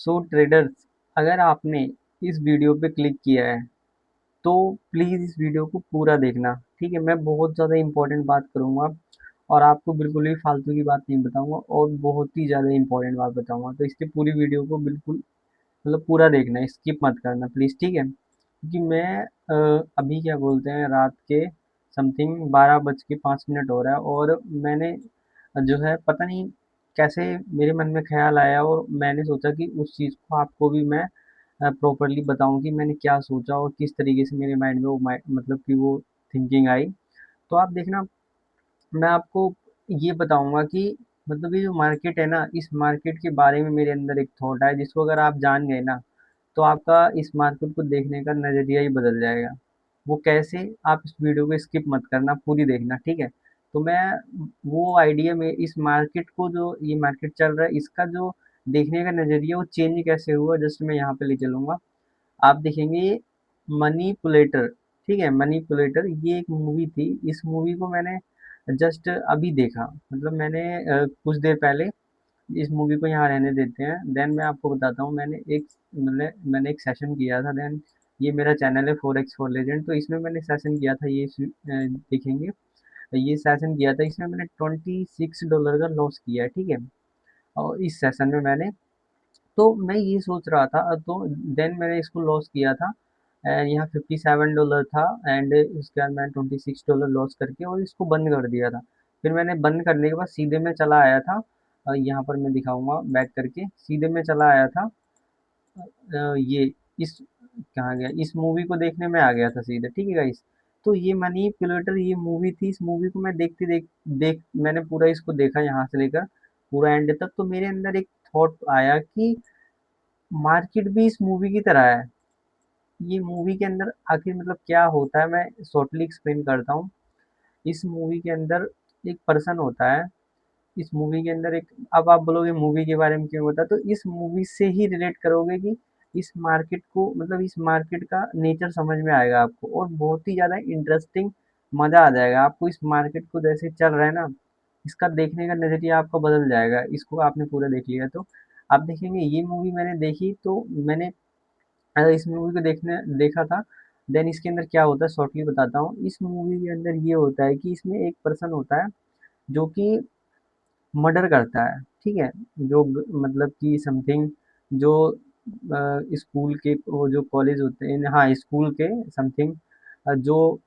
सो traders, अगर आपने इस वीडियो पे क्लिक किया है तो प्लीज़ इस वीडियो को पूरा देखना। ठीक है, मैं बहुत ज़्यादा इंपॉर्टेंट बात करूँगा और आपको बिल्कुल भी फालतू की बात नहीं बताऊँगा और बहुत ही ज़्यादा इंपॉर्टेंट बात बताऊँगा, तो इसकी पूरी वीडियो को बिल्कुल मतलब पूरा देखना, स्किप मत करना प्लीज़। ठीक है, क्योंकि मैं अभी क्या बोलते हैं, रात के समथिंग 12:05 हो रहा है और मैंने जो है पता नहीं कैसे मेरे मन में ख्याल आया और मैंने सोचा कि उस चीज़ को आपको भी मैं प्रॉपर्ली बताऊं कि मैंने क्या सोचा और किस तरीके से मेरे माइंड में वो मतलब कि वो थिंकिंग आई। तो आप देखना, मैं आपको ये बताऊंगा कि मतलब ये जो मार्केट है ना, इस मार्केट के बारे में मेरे अंदर एक थॉट है जिसको अगर आप जान गए ना, तो आपका इस मार्केट को देखने का नज़रिया ही बदल जाएगा। वो कैसे, आप इस वीडियो को स्किप मत करना, पूरी देखना। ठीक है, तो मैं वो आइडिया में इस मार्केट को, जो ये मार्केट चल रहा है इसका जो देखने का नज़रिया वो चेंज कैसे हुआ, जस्ट मैं यहाँ पे ले चलूँगा। आप देखेंगे मनीपुलेटर। ठीक है, मनीपुलेटर ये एक मूवी थी। इस मूवी को मैंने जस्ट अभी देखा, मतलब मैंने कुछ देर पहले। इस मूवी को यहाँ रहने देते हैं, देन मैं आपको बताता हूँ। मैंने एक सेशन किया था। देन ये मेरा चैनल है 4x4 Legend, तो इसमें मैंने सेशन किया था। ये देखेंगे, ये सेशन किया था, इसमें मैंने $26 का लॉस किया है। ठीक है, और इस सेशन में मैंने, तो मैं ये सोच रहा था, तो देन मैंने इसको लॉस किया था एंड यहाँ $57 था एंड उसके बाद मैंने $26 लॉस करके और इसको बंद कर दिया था। फिर मैंने बंद करने के बाद सीधे मैं चला आया था, यहाँ पर मैं दिखाऊंगा बैक करके, सीधे मैं चला आया था ये इस, कहाँ गया, इस मूवी को देखने में आ गया था सीधे। ठीक है गाइस, तो ये मनीपुलेटर ये मूवी थी। इस मूवी को मैं देखते देख मैंने पूरा इसको देखा यहाँ से लेकर पूरा एंड तक, तो मेरे अंदर एक थॉट आया कि मार्केट भी इस मूवी की तरह है। ये मूवी के अंदर आखिर मतलब क्या होता है, मैं शॉर्टली एक्सप्लेन करता हूँ। इस मूवी के अंदर एक पर्सन होता है। इस मूवी के अंदर एक, अब आप बोलोगे मूवी के बारे में क्यों बता, तो इस मूवी से ही रिलेट करोगे कि इस मार्केट को, मतलब इस मार्केट का नेचर समझ में आएगा आपको और बहुत ही ज़्यादा इंटरेस्टिंग, मज़ा आ जाएगा आपको। इस मार्केट को जैसे चल रहा है ना, इसका देखने का नज़रिया आपका बदल जाएगा, इसको आपने पूरा देख लिया तो। आप देखेंगे ये मूवी मैंने देखी, तो मैंने इस मूवी को देखने देखा था। देन इसके अंदर क्या होता है शॉर्टली बताता हूँ। इस मूवी के अंदर ये होता है कि इसमें एक पर्सन होता है जो कि मर्डर करता है। ठीक है, जो मतलब कि समथिंग, जो स्कूल के, वो जो कॉलेज होते हैं, हाँ स्कूल के समथिंग, जो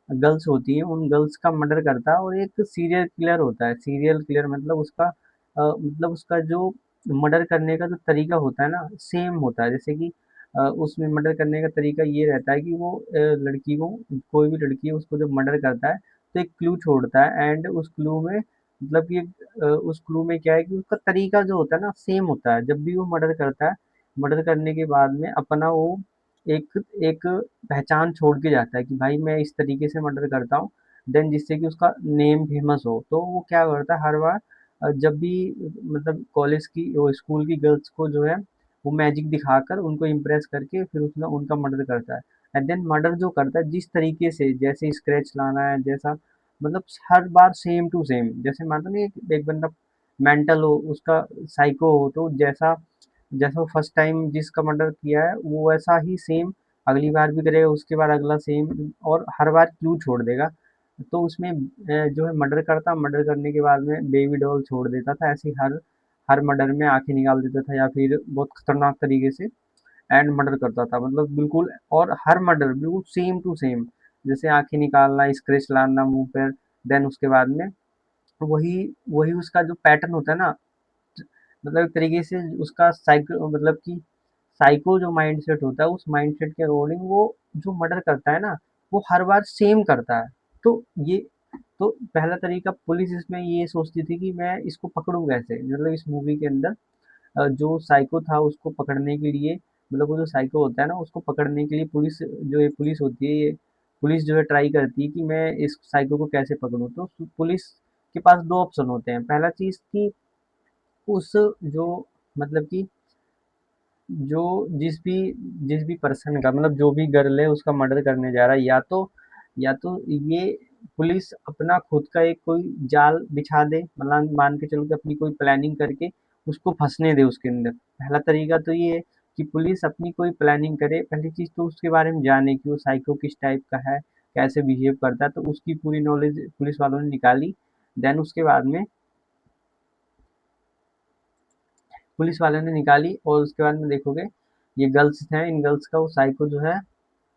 गर्ल्स होती हैं उन गर्ल्स का मर्डर करता है। और एक सीरियल किलर होता है। सीरियल किलर मतलब उसका मतलब उसका जो मर्डर करने का जो तरीका होता है ना, सेम होता है। जैसे कि उसमें मर्डर करने का तरीका ये रहता है कि वो लड़की को, कोई भी लड़की है उसको जब मर्डर करता है तो एक क्लू छोड़ता है एंड उस क्लू में मतलब कि उस क्लू में क्या है कि उसका तरीका जो होता है ना सेम होता है। जब भी वो मर्डर करता है, मर्डर करने के बाद में अपना वो एक एक पहचान छोड़ के जाता है कि भाई मैं इस तरीके से मर्डर करता हूँ, देन जिससे कि उसका नेम फेमस हो। तो वो क्या करता है हर बार, जब भी मतलब कॉलेज की, वो स्कूल की गर्ल्स को जो है वो मैजिक दिखाकर उनको इम्प्रेस करके फिर उसमें उनका मर्डर करता है। एंड देन मर्डर जो करता है जिस तरीके से, जैसे स्क्रैच लाना है, जैसा मतलब हर बार सेम टू सेम, जैसे मानते नहीं एक बंदा मेंटल हो, उसका साइको हो, तो जैसा जैसा वो फर्स्ट टाइम जिसका मर्डर किया है वो वैसा ही सेम अगली बार भी करेगा, उसके बाद अगला सेम, और हर बार क्लू छोड़ देगा। तो उसमें जो है मर्डर करता, मर्डर करने के बाद में बेबी डॉल छोड़ देता था। ऐसे ही हर हर मर्डर में आंखें निकाल देता था या फिर बहुत खतरनाक तरीके से एंड मर्डर करता था, मतलब बिल्कुल। और हर मर्डर बिल्कुल सेम टू सेम, जैसे आंखें निकालना, स्क्रैच लाना मुंह पर, देन उसके बाद में वही वही उसका जो पैटर्न होता है ना, मतलब एक तरीके से उसका साइको, मतलब कि साइको जो माइंडसेट होता है, उस माइंडसेट के अकॉर्डिंग वो जो मर्डर करता है ना, वो हर बार सेम करता है। तो ये, तो पहला तरीका पुलिस इसमें ये सोचती थी कि मैं इसको पकड़ूं कैसे, मतलब इस मूवी के अंदर जो साइको था उसको पकड़ने के लिए, मतलब वो जो साइको होता है ना उसको पकड़ने के लिए पुलिस, जो ये पुलिस होती है, ये पुलिस जो है ट्राई करती है कि मैं इस साइको को कैसे पकड़ूं। तो पुलिस के पास दो ऑप्शन होते हैं। पहला चीज कि उस जो मतलब कि जो जिस भी पर्सन का, मतलब जो भी गर्ल है उसका मर्डर करने जा रहा है, या तो ये पुलिस अपना खुद का एक कोई जाल बिछा दे, मतलब मान के चलो कि अपनी कोई प्लानिंग करके उसको फँसने दे उसके अंदर। पहला तरीका तो ये है कि पुलिस अपनी कोई प्लानिंग करे, पहली चीज़ तो उसके बारे में जाने कि वो साइको किस टाइप का है, कैसे बिहेव करता है, तो उसकी पूरी नॉलेज पुलिस वालों ने निकाली। देन उसके बाद में पुलिस वालों ने निकाली और उसके बाद में देखोगे ये गर्ल्स हैं, इन गर्ल्स का वो साइको जो है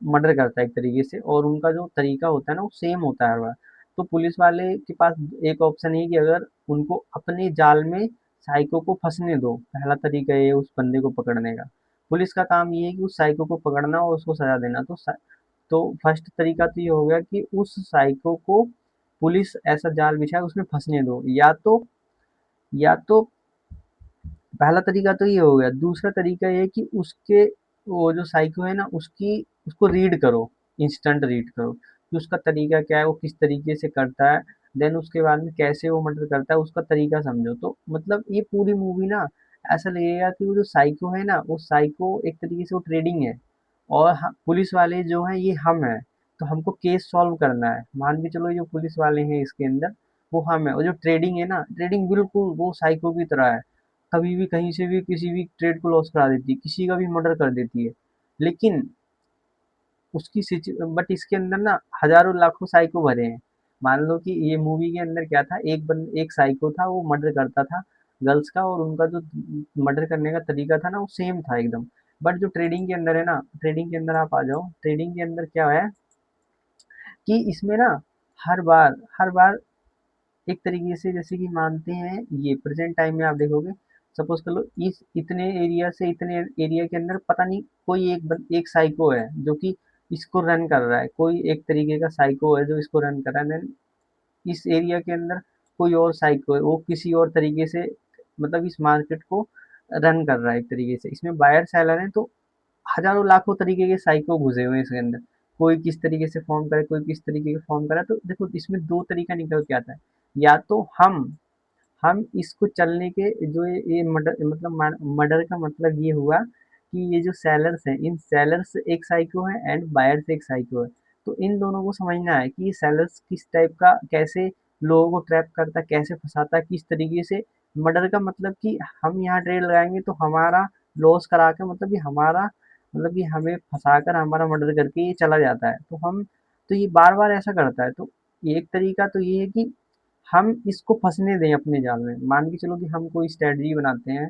मर्डर करता है एक तरीके से, और उनका जो तरीका होता है ना वो सेम होता है हर बार। तो पुलिस वाले के पास एक ऑप्शन है कि अगर उनको अपने जाल में साइको को फंसने दो, पहला तरीका ये है उस बंदे को पकड़ने का। पुलिस का काम ये है कि उस साइको को पकड़ना और उसको सजा देना। तो फर्स्ट तरीका तो ये हो गया कि उस साइको को पुलिस ऐसा जाल बिछाए उसमें फंसने दो, या तो पहला तरीका तो ये हो गया। दूसरा तरीका ये है कि उसके वो जो साइको है ना उसकी उसको रीड करो, इंस्टेंट रीड करो कि उसका तरीका क्या है, वो किस तरीके से करता है। देन उसके बाद में कैसे वो मर्डर करता है उसका तरीका समझो। तो मतलब ये पूरी मूवी ना ऐसा लगेगा कि वो जो साइको है ना वो साइको एक तरीके से वो ट्रेडिंग है, और पुलिस वाले जो हैं ये हम हैं। तो हमको केस सॉल्व करना है, मान के चलो ये जो पुलिस वाले हैं इसके अंदर वो हम है, और जो ट्रेडिंग है ना ट्रेडिंग बिल्कुल वो साइको की तरह है। कभी भी कहीं से भी किसी भी ट्रेड को लॉस करा देती है, किसी का भी मर्डर कर देती है। लेकिन उसकी बट इसके अंदर ना हजारों लाखों साइको भरे हैं। मान लो कि ये मूवी के अंदर क्या था, एक साइको था वो मर्डर करता था गर्ल्स का, और उनका जो मर्डर करने का तरीका था ना वो सेम था एकदम। बट जो ट्रेडिंग के अंदर है ना, ट्रेडिंग के अंदर आप आ जाओ, ट्रेडिंग के अंदर क्या है कि इसमें ना हर बार एक तरीके से जैसे कि मानते हैं ये प्रेजेंट टाइम में आप देखोगे, सपोज कर लो इस इतने एरिया से इतने एरिया के अंदर पता नहीं कोई एक साइको है जो कि इसको रन कर रहा है, कोई एक तरीके का साइको है जो इसको रन कर रहा है। देन इस एरिया के अंदर कोई और साइको है वो किसी और तरीके से मतलब इस मार्केट को रन कर रहा है एक तरीके से। इसमें बायर सेलर है तो हजारों लाखों तरीके के साइको घुसे हुए हैं इसके अंदर। कोई किस तरीके से फॉर्म करे, कोई किस तरीके का फॉर्म करे। तो देखो इसमें दो तरीका निकल के आता है, या तो हम इसको चलने के जो ये मर्डर मतलब मर्डर का मतलब ये हुआ कि ये जो सेलर्स हैं इन सेलर्स एक साइको है एंड बायर्स एक साइको है। तो इन दोनों को समझना है कि ये सेलर्स किस टाइप का, कैसे लोगों को ट्रैप करता है, कैसे फंसाता है, किस तरीके से। मर्डर का मतलब कि हम यहाँ ट्रेड लगाएंगे तो हमारा लॉस करा के मतलब कि हमारा मतलब कि हमें फंसाकर हमारा मर्डर करके ये चला जाता है। तो ये बार बार ऐसा करता है। तो ये एक तरीका तो ये है कि हम इसको फंसने दें अपने जाल में। मान के चलो कि हम कोई स्ट्रेटजी बनाते हैं,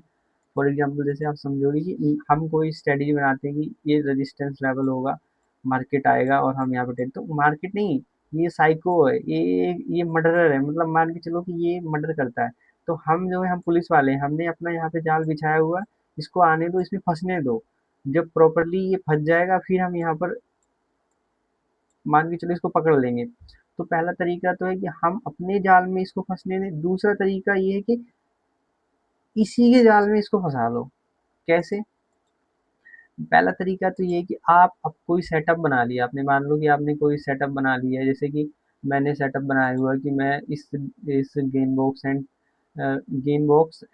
फॉर एग्जांपल जैसे आप समझोगे कि हम कोई स्ट्रेटजी बनाते हैं कि ये रेजिस्टेंस लेवल होगा, मार्केट आएगा और हम यहाँ पे ट्रेड, तो मार्केट नहीं, ये साइको है, ये मर्डरर है, मतलब मान के चलो कि ये मर्डर करता है। तो हम जो है हम पुलिस वाले हैं, हमने अपना यहाँ पे जाल बिछाया हुआ है, इसको आने दो, इसमें फंसने दो। जब प्रॉपरली ये फंस जाएगा फिर हम यहाँ पर मान के चलो इसको पकड़ लेंगे। तो पहला तरीका तो है कि हम अपने जाल में इसको फंसने दें। दूसरा तरीका ये है कि इसी के जाल में इसको फंसा लो। कैसे? पहला तरीका तो ये है कि आप अब कोई सेटअप बना लिया आपने, मान लो कि आपने कोई सेटअप बना लिया है, जैसे कि मैंने सेटअप बनाया हुआ है कि मैं इस गेन बॉक्स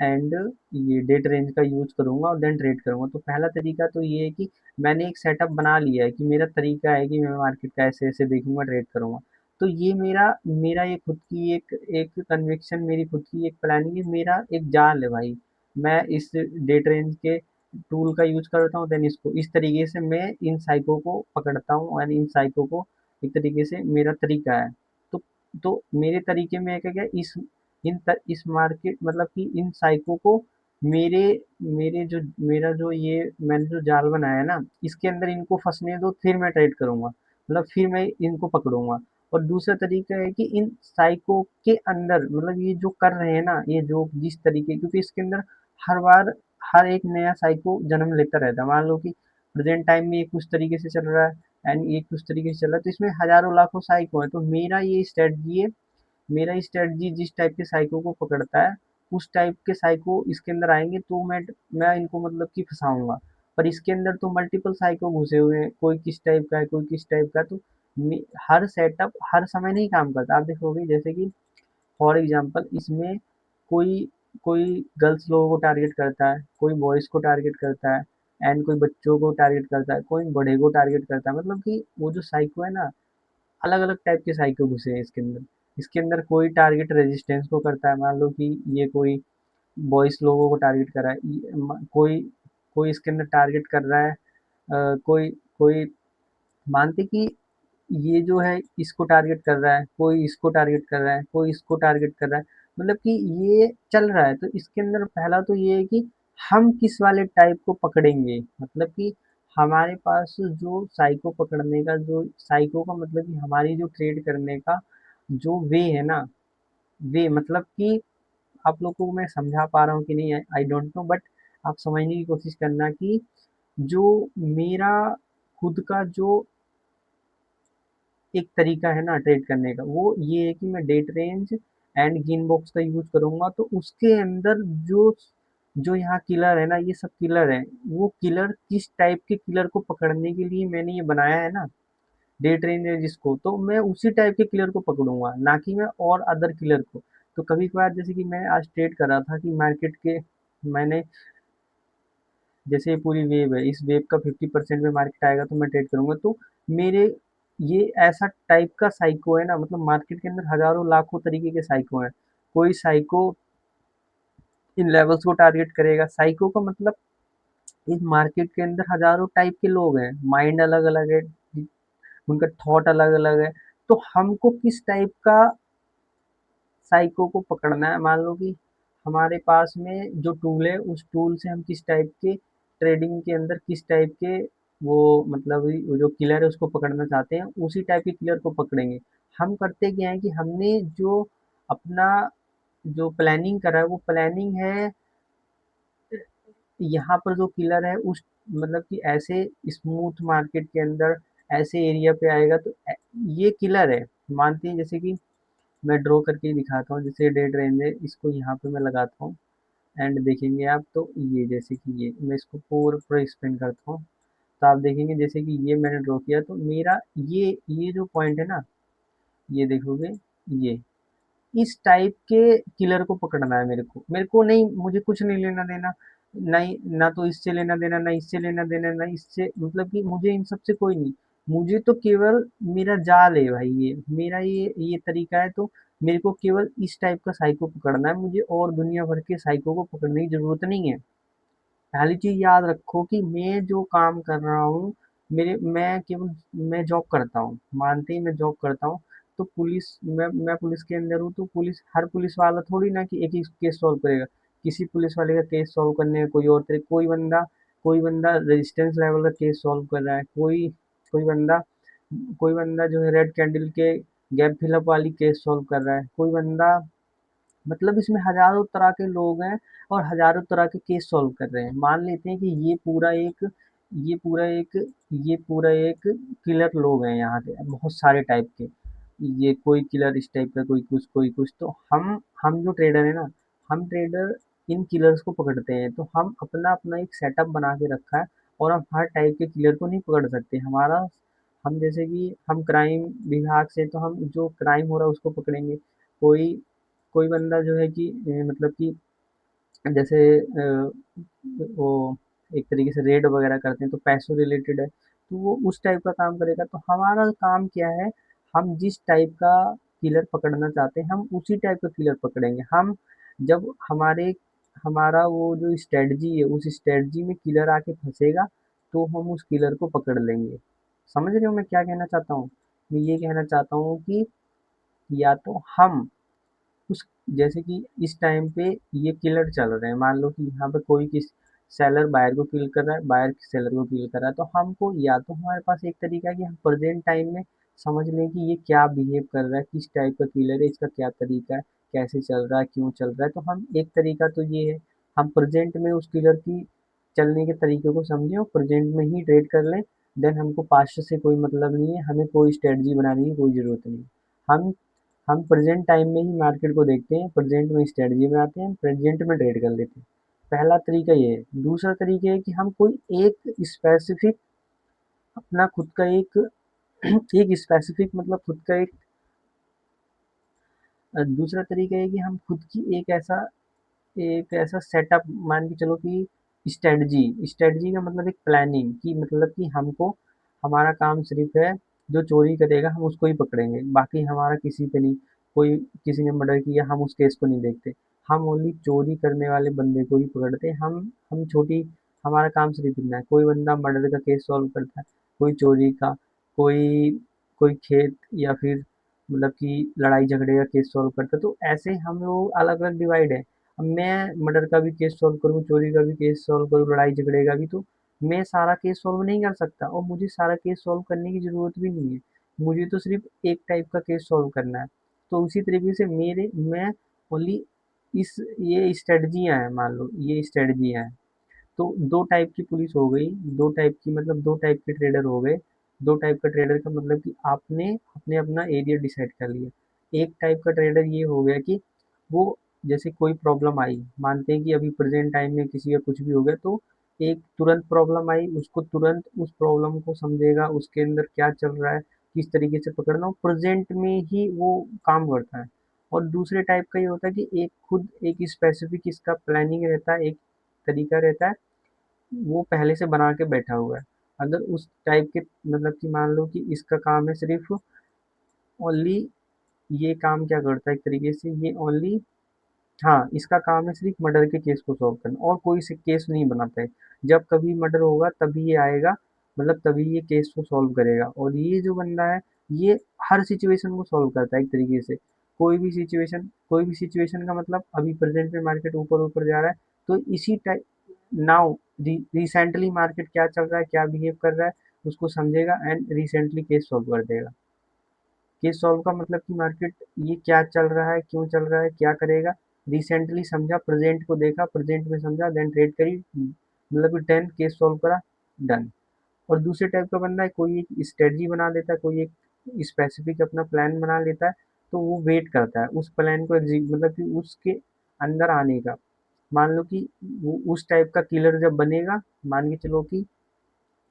एंड ये डेट रेंज का यूज करूंगा और देन ट्रेड करूंगा। तो पहला तरीका तो ये है कि मैंने एक सेटअप बना लिया है कि मेरा तरीका है कि मैं मार्केट का ऐसे ऐसे देखूंगा, ट्रेड करूंगा। तो ये मेरा मेरा ये खुद की एक एक कन्विक्शन, मेरी खुद की एक प्लानिंग है, मेरा एक जाल है भाई। मैं इस डेट रेंज के टूल का यूज करता हूँ, देन इसको इस तरीके से मैं इन साइको को पकड़ता हूँ और इन साइको को एक तरीके से मेरा तरीका है। तो तो मेरे तरीके में क्या क्या इस मार्केट मतलब कि इन साइको को मेरे मेरे जो मेरा जो ये मैंने जो जाल बनाया है ना इसके अंदर इनको फंसने दो, फिर मैं ट्रेड करूंगा, मतलब फिर मैं इनको पकड़ूंगा। और दूसरा तरीका है कि इन साइको के अंदर मतलब ये जो कर रहे हैं ना, ये जो जिस तरीके, क्योंकि इसके अंदर हर बार हर एक नया साइको जन्म लेता रहता है। मान लो कि प्रेजेंट टाइम में ये कुछ तरीके से चल रहा है एंड ये कुछ तरीके से चल रहा है, तो इसमें हजारों लाखों साइको है। तो मेरा स्ट्रेटजी जिस टाइप के साइको को पकड़ता है उस टाइप के साइको इसके अंदर आएंगे, तो मैं इनको मतलब कि फंसाऊंगा। पर इसके अंदर तो मल्टीपल साइको घुसे हुए हैं, कोई किस टाइप का है, कोई किस टाइप का है। तो हर सेटअप हर समय नहीं काम करता। आप देखोगे जैसे कि फॉर एग्जांपल इसमें कोई कोई गर्ल्स लोगों को टारगेट करता है, कोई बॉयज़ को टारगेट करता है एंड कोई बच्चों को टारगेट करता है, कोई बड़े को टारगेट करता है। मतलब कि वो जो साइको है ना अलग-अलग टाइप के साइको घुसे हैं इसके अंदर। इसके अंदर कोई टारगेट रेजिस्टेंस को करता है, मान लो कि ये कोई बॉयज़ लोगों को टारगेट कर रहा है, कोई कोई इसके अंदर टारगेट कर रहा है, कोई कोई मानते कि ये जो है इसको टारगेट कर रहा है, कोई इसको टारगेट कर रहा है, कोई इसको टारगेट कर रहा है, मतलब कि ये चल रहा है। तो इसके अंदर पहला तो ये है कि हम किस वाले टाइप को पकड़ेंगे, मतलब कि हमारे पास जो साइको पकड़ने का, जो साइको का मतलब कि हमारी जो ट्रेड करने का जो वे है ना, वे मतलब कि आप लोगों को मैं समझा पा रहा हूँ कि नहीं, आई डोंट नो, बट आप समझने की कोशिश करना कि जो मेरा खुद का जो एक तरीका है ना ट्रेड करने का, वो ये है कि मैं डेट रेंज एंड गिन बॉक्स का यूज करूंगा। तो उसके अंदर जो जो यहाँ किलर है ना, ये सब किलर है, वो किलर किस टाइप के किलर को पकड़ने के लिए मैंने ये बनाया है ना डेट रेंज है जिसको, तो मैं उसी टाइप के किलर को पकड़ूंगा, ना कि मैं और अदर किलर को। तो कभी कभार जैसे कि मैं आज ट्रेड कर रहा था कि मार्केट के, मैंने जैसे ये पूरी वेव है, इस वेव का 50% में मार्केट आएगा तो मैं ट्रेड करूंगा। तो मेरे ये ऐसा टाइप का साइको है ना, मतलब मार्केट के अंदर हजारों लाखों तरीके के साइको हैं। कोई साइको इन लेवल्स को टारगेट करेगा, साइको का मतलब इस मार्केट के अंदर हजारों टाइप के लोग हैं, माइंड अलग अलग है, उनका थॉट अलग अलग है। तो हमको किस टाइप का साइको को पकड़ना है, मान लो कि हमारे पास में जो टूल है, उस टूल से हम किस टाइप के ट्रेडिंग के अंदर किस टाइप के वो मतलब वो जो किलर है उसको पकड़ना चाहते हैं, उसी टाइप के किलर को पकड़ेंगे। हम करते क्या है कि हमने जो अपना जो प्लानिंग करा है, वो प्लानिंग है यहाँ पर जो किलर है उस मतलब कि ऐसे स्मूथ मार्केट के अंदर ऐसे एरिया पे आएगा, तो ये किलर है। मानते हैं जैसे कि मैं ड्रॉ करके ही दिखाता हूँ, जैसे डेड रेंज है, इसको यहाँ पे मैं लगाता हूँ एंड देखेंगे आप, तो ये जैसे कि ये मैं इसको पूरा पूरा स्पिन करता हूँ, तो आप देखेंगे जैसे कि ये मैंने ड्रॉ किया, तो मेरा ये जो पॉइंट है ना, ये देखोगे, ये इस टाइप के किलर को पकड़ना है मेरे को नहीं, मुझे कुछ नहीं लेना देना, नहीं ना तो इससे लेना देना, ना इससे लेना देना, ना इससे, मतलब कि मुझे इन सब से कोई नहीं। मुझे तो केवल मेरा जाल है भाई, ये मेरा ये तरीका है। तो मेरे को केवल इस टाइप का साइको पकड़ना है, मुझे और दुनिया भर के साइको को पकड़ने की जरूरत नहीं है। पहली चीज याद रखो कि मैं जो काम कर रहा हूँ, मेरे मैं केवल मैं जॉब करता हूँ, मानते ही मैं जॉब करता हूँ। तो पुलिस, मैं पुलिस के अंदर हूँ, तो पुलिस, हर पुलिस वाला थोड़ी ना कि एक ही केस सॉल्व करेगा। किसी पुलिस वाले का केस सॉल्व करने का कोई और तरीका, कोई बंदा रेजिस्टेंस लेवल का केस सॉल्व कर रहा है, कोई बंदा कोई बंदा जो है रेड कैंडल के गैप फिलअप वाली केस सॉल्व कर रहा है, कोई बंदा, मतलब इसमें हजारों तरह के लोग हैं और हजारों तरह के केस सॉल्व कर रहे हैं। मान लेते हैं कि ये पूरा एक ये पूरा एक किलर लोग हैं यहाँ के, बहुत सारे टाइप के। ये कोई किलर इस टाइप का, कोई कुछ। तो हम जो ट्रेडर है ना, हम ट्रेडर इन किलर्स को पकड़ते हैं। तो हम अपना अपना एक सेटअप बना के रखा है, और हम हर टाइप के किलर को नहीं पकड़ सकते। हमारा हम जैसे कि हम क्राइम विभाग से, तो हम जो क्राइम हो रहा है उसको पकड़ेंगे। कोई कोई बंदा जो है कि मतलब कि जैसे वो एक तरीके से रेड वगैरह करते हैं, तो पैसों रिलेटेड है, तो वो उस टाइप का काम करेगा। तो हमारा काम क्या है, हम जिस टाइप का किलर पकड़ना चाहते हैं, हम उसी टाइप का किलर पकड़ेंगे। हम जब हमारा वो जो स्ट्रेटजी है, उस स्ट्रेटजी में किलर आके फंसेगा, तो हम उस किलर को पकड़ लेंगे। समझ रहे हो मैं क्या कहना चाहता हूँ? मैं ये कहना चाहता हूँ कि या तो हम उस, जैसे कि इस टाइम पे ये किलर चल रहे हैं, मान लो कि यहाँ पे कोई किस सेलर बायर को किल कर रहा है, बायर सेलर को किल कर रहा है, तो हमको या तो हमारे पास एक तरीका है कि हम प्रेजेंट टाइम में समझ लें कि ये क्या बिहेव कर रहा है, किस टाइप का किलर है, इसका क्या तरीका है, कैसे चल रहा है, क्यों चल रहा है। तो हम एक तरीका तो ये है, हम प्रेजेंट में उस किलर की चलने के तरीके को समझें और प्रेजेंट में ही ट्रेड कर लें। देन हमको पास्ट से कोई मतलब नहीं है, हमें कोई स्ट्रेटजी बनाने की कोई ज़रूरत नहीं। हम हम प्रेजेंट टाइम में ही मार्केट को देखते हैं, प्रेजेंट में स्ट्रेटजी बनाते हैं, प्रेजेंट में ट्रेड कर लेते हैं। पहला तरीका ये है। दूसरा तरीका है कि हम कोई एक स्पेसिफिक अपना खुद का एक एक स्पेसिफिक मतलब खुद का एक दूसरा तरीका है कि हम खुद की एक ऐसा सेटअप मान के चलो कि स्ट्रेटजी स्ट्रेटजी का मतलब एक प्लानिंग की, मतलब कि हमको हमारा काम सिर्फ है, जो चोरी करेगा हम उसको ही पकड़ेंगे, बाकी हमारा किसी पे नहीं। कोई किसी ने मर्डर किया, हम उस केस को नहीं देखते। हम ओनली चोरी करने वाले बंदे को ही पकड़ते हैं। हम छोटी, हमारा काम सिर्फ इतना है। कोई बंदा मर्डर का केस सॉल्व करता है, कोई चोरी का, कोई कोई खेत या फिर मतलब कि लड़ाई झगड़े का केस सॉल्व करता है। तो ऐसे हम लोग अलग अलग डिवाइड है। अब मैं मर्डर का भी केस सॉल्व करूँ, चोरी का भी केस सॉल्व करूँ, लड़ाई झगड़े का भी, तो मैं सारा केस सॉल्व नहीं कर सकता, और मुझे सारा केस सॉल्व करने की जरूरत भी नहीं है। मुझे तो सिर्फ एक टाइप का केस सॉल्व करना है। तो उसी तरीके से मैं ओनली इस ये स्ट्रेटजियाँ हैं, मान लो ये स्ट्रेटजियाँ हैं। तो दो टाइप की पुलिस हो गई, दो टाइप की मतलब दो टाइप के ट्रेडर हो गए। दो टाइप का ट्रेडर का मतलब कि आपने अपने अपना एरिया डिसाइड कर लिया। एक टाइप का ट्रेडर ये हो गया कि वो, जैसे कोई प्रॉब्लम आई, मानते हैं कि अभी प्रेजेंट टाइम में किसी का कुछ भी हो गया, तो एक तुरंत प्रॉब्लम आई, उसको तुरंत उस प्रॉब्लम को समझेगा, उसके अंदर क्या चल रहा है, किस तरीके से पकड़ना हो, प्रेजेंट में ही वो काम करता है। और दूसरे टाइप का ये होता है कि एक खुद एक स्पेसिफिक इसका प्लानिंग रहता है, एक तरीका रहता है, वो पहले से बना के बैठा हुआ है। अगर उस टाइप के मतलब कि मान लो कि इसका काम है सिर्फ ओनली, ये काम क्या करता है एक तरीके से, ये ओनली, हाँ, इसका काम है सिर्फ मर्डर के केस को सॉल्व करना, और कोई से केस नहीं बनाता है। जब कभी मर्डर होगा तभी ये आएगा, मतलब तभी ये केस को सॉल्व करेगा। और ये जो बंदा है, ये हर सिचुएशन को सॉल्व करता है एक तरीके से। कोई भी सिचुएशन का मतलब अभी प्रेजेंट में मार्केट ऊपर ऊपर जा रहा है, तो इसी टाइप नाउ रिसेंटली मार्केट क्या चल रहा है, क्या बिहेव कर रहा है, उसको समझेगा एंड रिसेंटली केस सॉल्व कर देगा। केस सॉल्व का मतलब कि मार्केट ये क्या चल रहा है, क्यों चल रहा है, क्या करेगा, रिसेंटली समझा, प्रेजेंट को देखा, प्रेजेंट में समझा, देन ट्रेड करी, मतलब 10 केस सॉल्व करा, डन। और दूसरे टाइप का बंदा है, कोई एक स्ट्रेटजी बना लेता है, कोई एक स्पेसिफिक अपना प्लान बना लेता है, तो वो वेट करता है उस प्लान को एग्जीक्यूट, मतलब कि उसके अंदर आने का। मान लो कि वो उस टाइप का किलर जब बनेगा, मान के चलो कि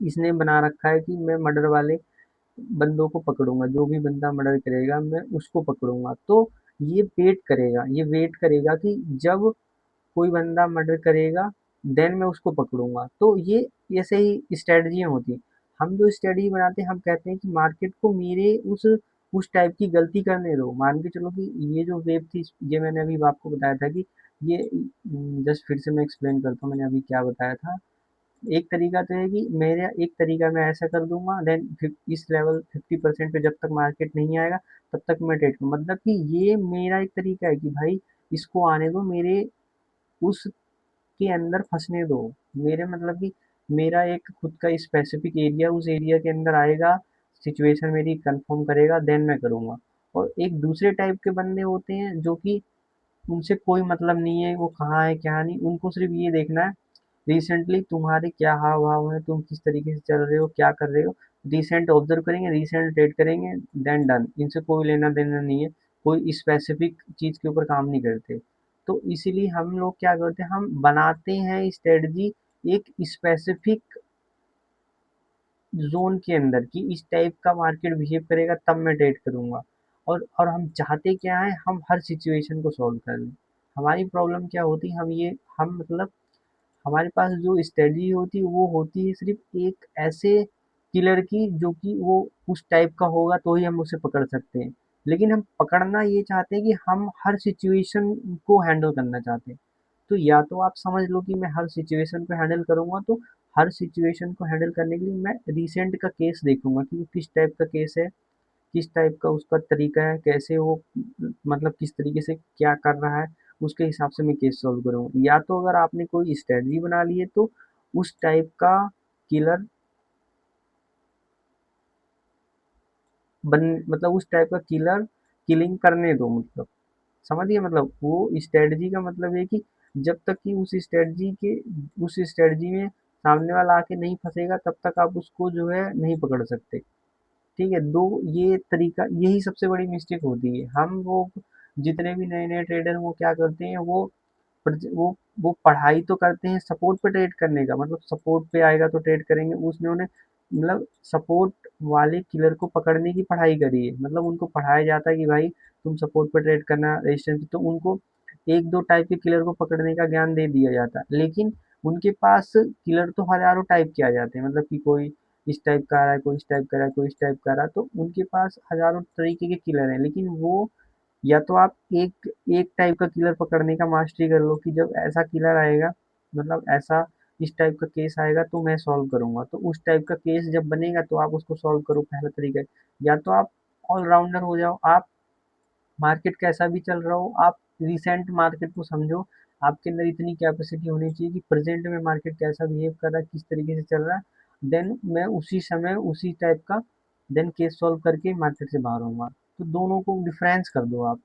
इसने बना रखा है कि मैं मर्डर वाले बंदों को पकड़ूंगा, जो भी बंदा मर्डर करेगा मैं उसको पकड़ूंगा। तो ये वेट करेगा कि जब कोई बंदा मर्डर करेगा, देन मैं उसको पकड़ूंगा। तो ये ऐसे ही स्ट्रेटजियाँ होती हैं। हम जो स्ट्रेटजी बनाते हैं, हम कहते हैं कि मार्केट को मेरे उस टाइप की गलती करने दो। मान के चलो कि ये जो वेब थी, ये मैंने अभी आपको बताया था कि ये, जस्ट फिर से मैं एक्सप्लेन करता हूँ मैंने अभी क्या बताया था। एक तरीका तो है कि मेरा एक तरीका मैं ऐसा कर दूंगा, देन इस लेवल 50% पे जब तक मार्केट नहीं आएगा तब तक मैं ट्रेड करूँ, मतलब कि ये मेरा एक तरीका है कि भाई इसको आने दो, मेरे उसके अंदर फंसने दो। मेरे मतलब कि मेरा एक खुद का स्पेसिफिक एरिया, उस एरिया के अंदर आएगा, सिचुएशन मेरी कंफर्म करेगा, देन मैं करूँगा। और एक दूसरे टाइप के बंदे होते हैं जो कि उनसे कोई मतलब नहीं है वो कहाँ है क्या नहीं, उनको सिर्फ ये देखना है रिसेंटली तुम्हारे क्या हाव भाव है, तुम किस तरीके से चल रहे हो, क्या कर रहे हो। रिसेंट ऑब्जर्व करेंगे, रिसेंट ट्रेड करेंगे, देन डन। इनसे कोई लेना देना नहीं है, कोई स्पेसिफिक चीज के ऊपर काम नहीं करते। तो इसीलिए हम लोग क्या करते हैं, हम बनाते हैं स्ट्रेटजी एक स्पेसिफिक जोन के अंदर, कि इस टाइप का मार्केट बिहेव करेगा तब मैं ट्रेड करूंगा। और हम चाहते क्या है, हम हर सिचुएशन को सॉल्व कर लें। हमारी प्रॉब्लम क्या होती है, हम मतलब हमारे पास जो स्ट्रेटजी होती है वो होती है सिर्फ एक ऐसे किलर की, जो कि वो उस टाइप का होगा तो ही हम उसे पकड़ सकते हैं। लेकिन हम पकड़ना ये चाहते हैं कि हम हर सिचुएशन को हैंडल करना चाहते हैं। तो या तो आप समझ लो कि मैं हर सिचुएशन को हैंडल करूंगा, तो हर सिचुएशन को हैंडल करने के लिए मैं रिसेंट का केस देखूंगा कि वो किस टाइप का केस है, किस टाइप का उसका तरीका है, कैसे वो मतलब किस तरीके से क्या कर रहा है, उसके हिसाब से मैं केस सॉल्व करूँगा। या तो अगर आपने कोई स्ट्रेटजी बना ली है, तो उस टाइप का किलर बन मतलब उस टाइप का किलर किलिंग करने दो, मतलब समझिए। मतलब वो स्ट्रेटजी का मतलब है कि जब तक कि उस स्ट्रेटजी में सामने वाला आके नहीं फंसेगा, तब तक आप उसको जो है नहीं पकड़ सकते। ठीक है, दो ये तरीका, यही सबसे बड़ी मिस्टेक होती है। हम लोग जितने भी नए नए ट्रेडर वो क्या करते हैं, वो पढ़ाई तो करते हैं सपोर्ट पे ट्रेड करने का, मतलब सपोर्ट पे आएगा तो ट्रेड करेंगे, उसने उन्हें मतलब सपोर्ट वाले किलर को पकड़ने की पढ़ाई करी है। मतलब उनको पढ़ाया जाता है कि भाई तुम सपोर्ट पे ट्रेड करना, रेजिस्टेंस, तो उनको एक दो टाइप के किलर को पकड़ने का ज्ञान दे दिया जाता है। लेकिन उनके पास किलर तो हजारों टाइप के आ जाते हैं, मतलब कि कोई इस टाइप का आ रहा है, कोई इस टाइप का आ रहा है, कोई इस टाइप का आ रहा है, तो उनके पास हजारों तरीके के किलर हैं, लेकिन वो या तो आप एक एक टाइप का किलर पकड़ने का मास्टरी कर लो कि जब ऐसा किलर आएगा, मतलब ऐसा इस टाइप का केस आएगा तो मैं सॉल्व करूंगा, तो उस टाइप का केस जब बनेगा तो आप उसको सॉल्व करो, पहला तरीका है। या तो आप ऑलराउंडर हो जाओ, आप मार्केट कैसा भी चल रहा हो, आप रिसेंट मार्केट को समझो, आपके अंदर इतनी कैपेसिटी होनी चाहिए कि प्रेजेंट में मार्केट कैसा बिहेव कर रहा है, किस तरीके से चल रहा है, देन मैं उसी समय उसी टाइप का देन केस सॉल्व करके मार्केट से बाहर होऊंगा। तो दोनों को डिफरेंस कर दो आप,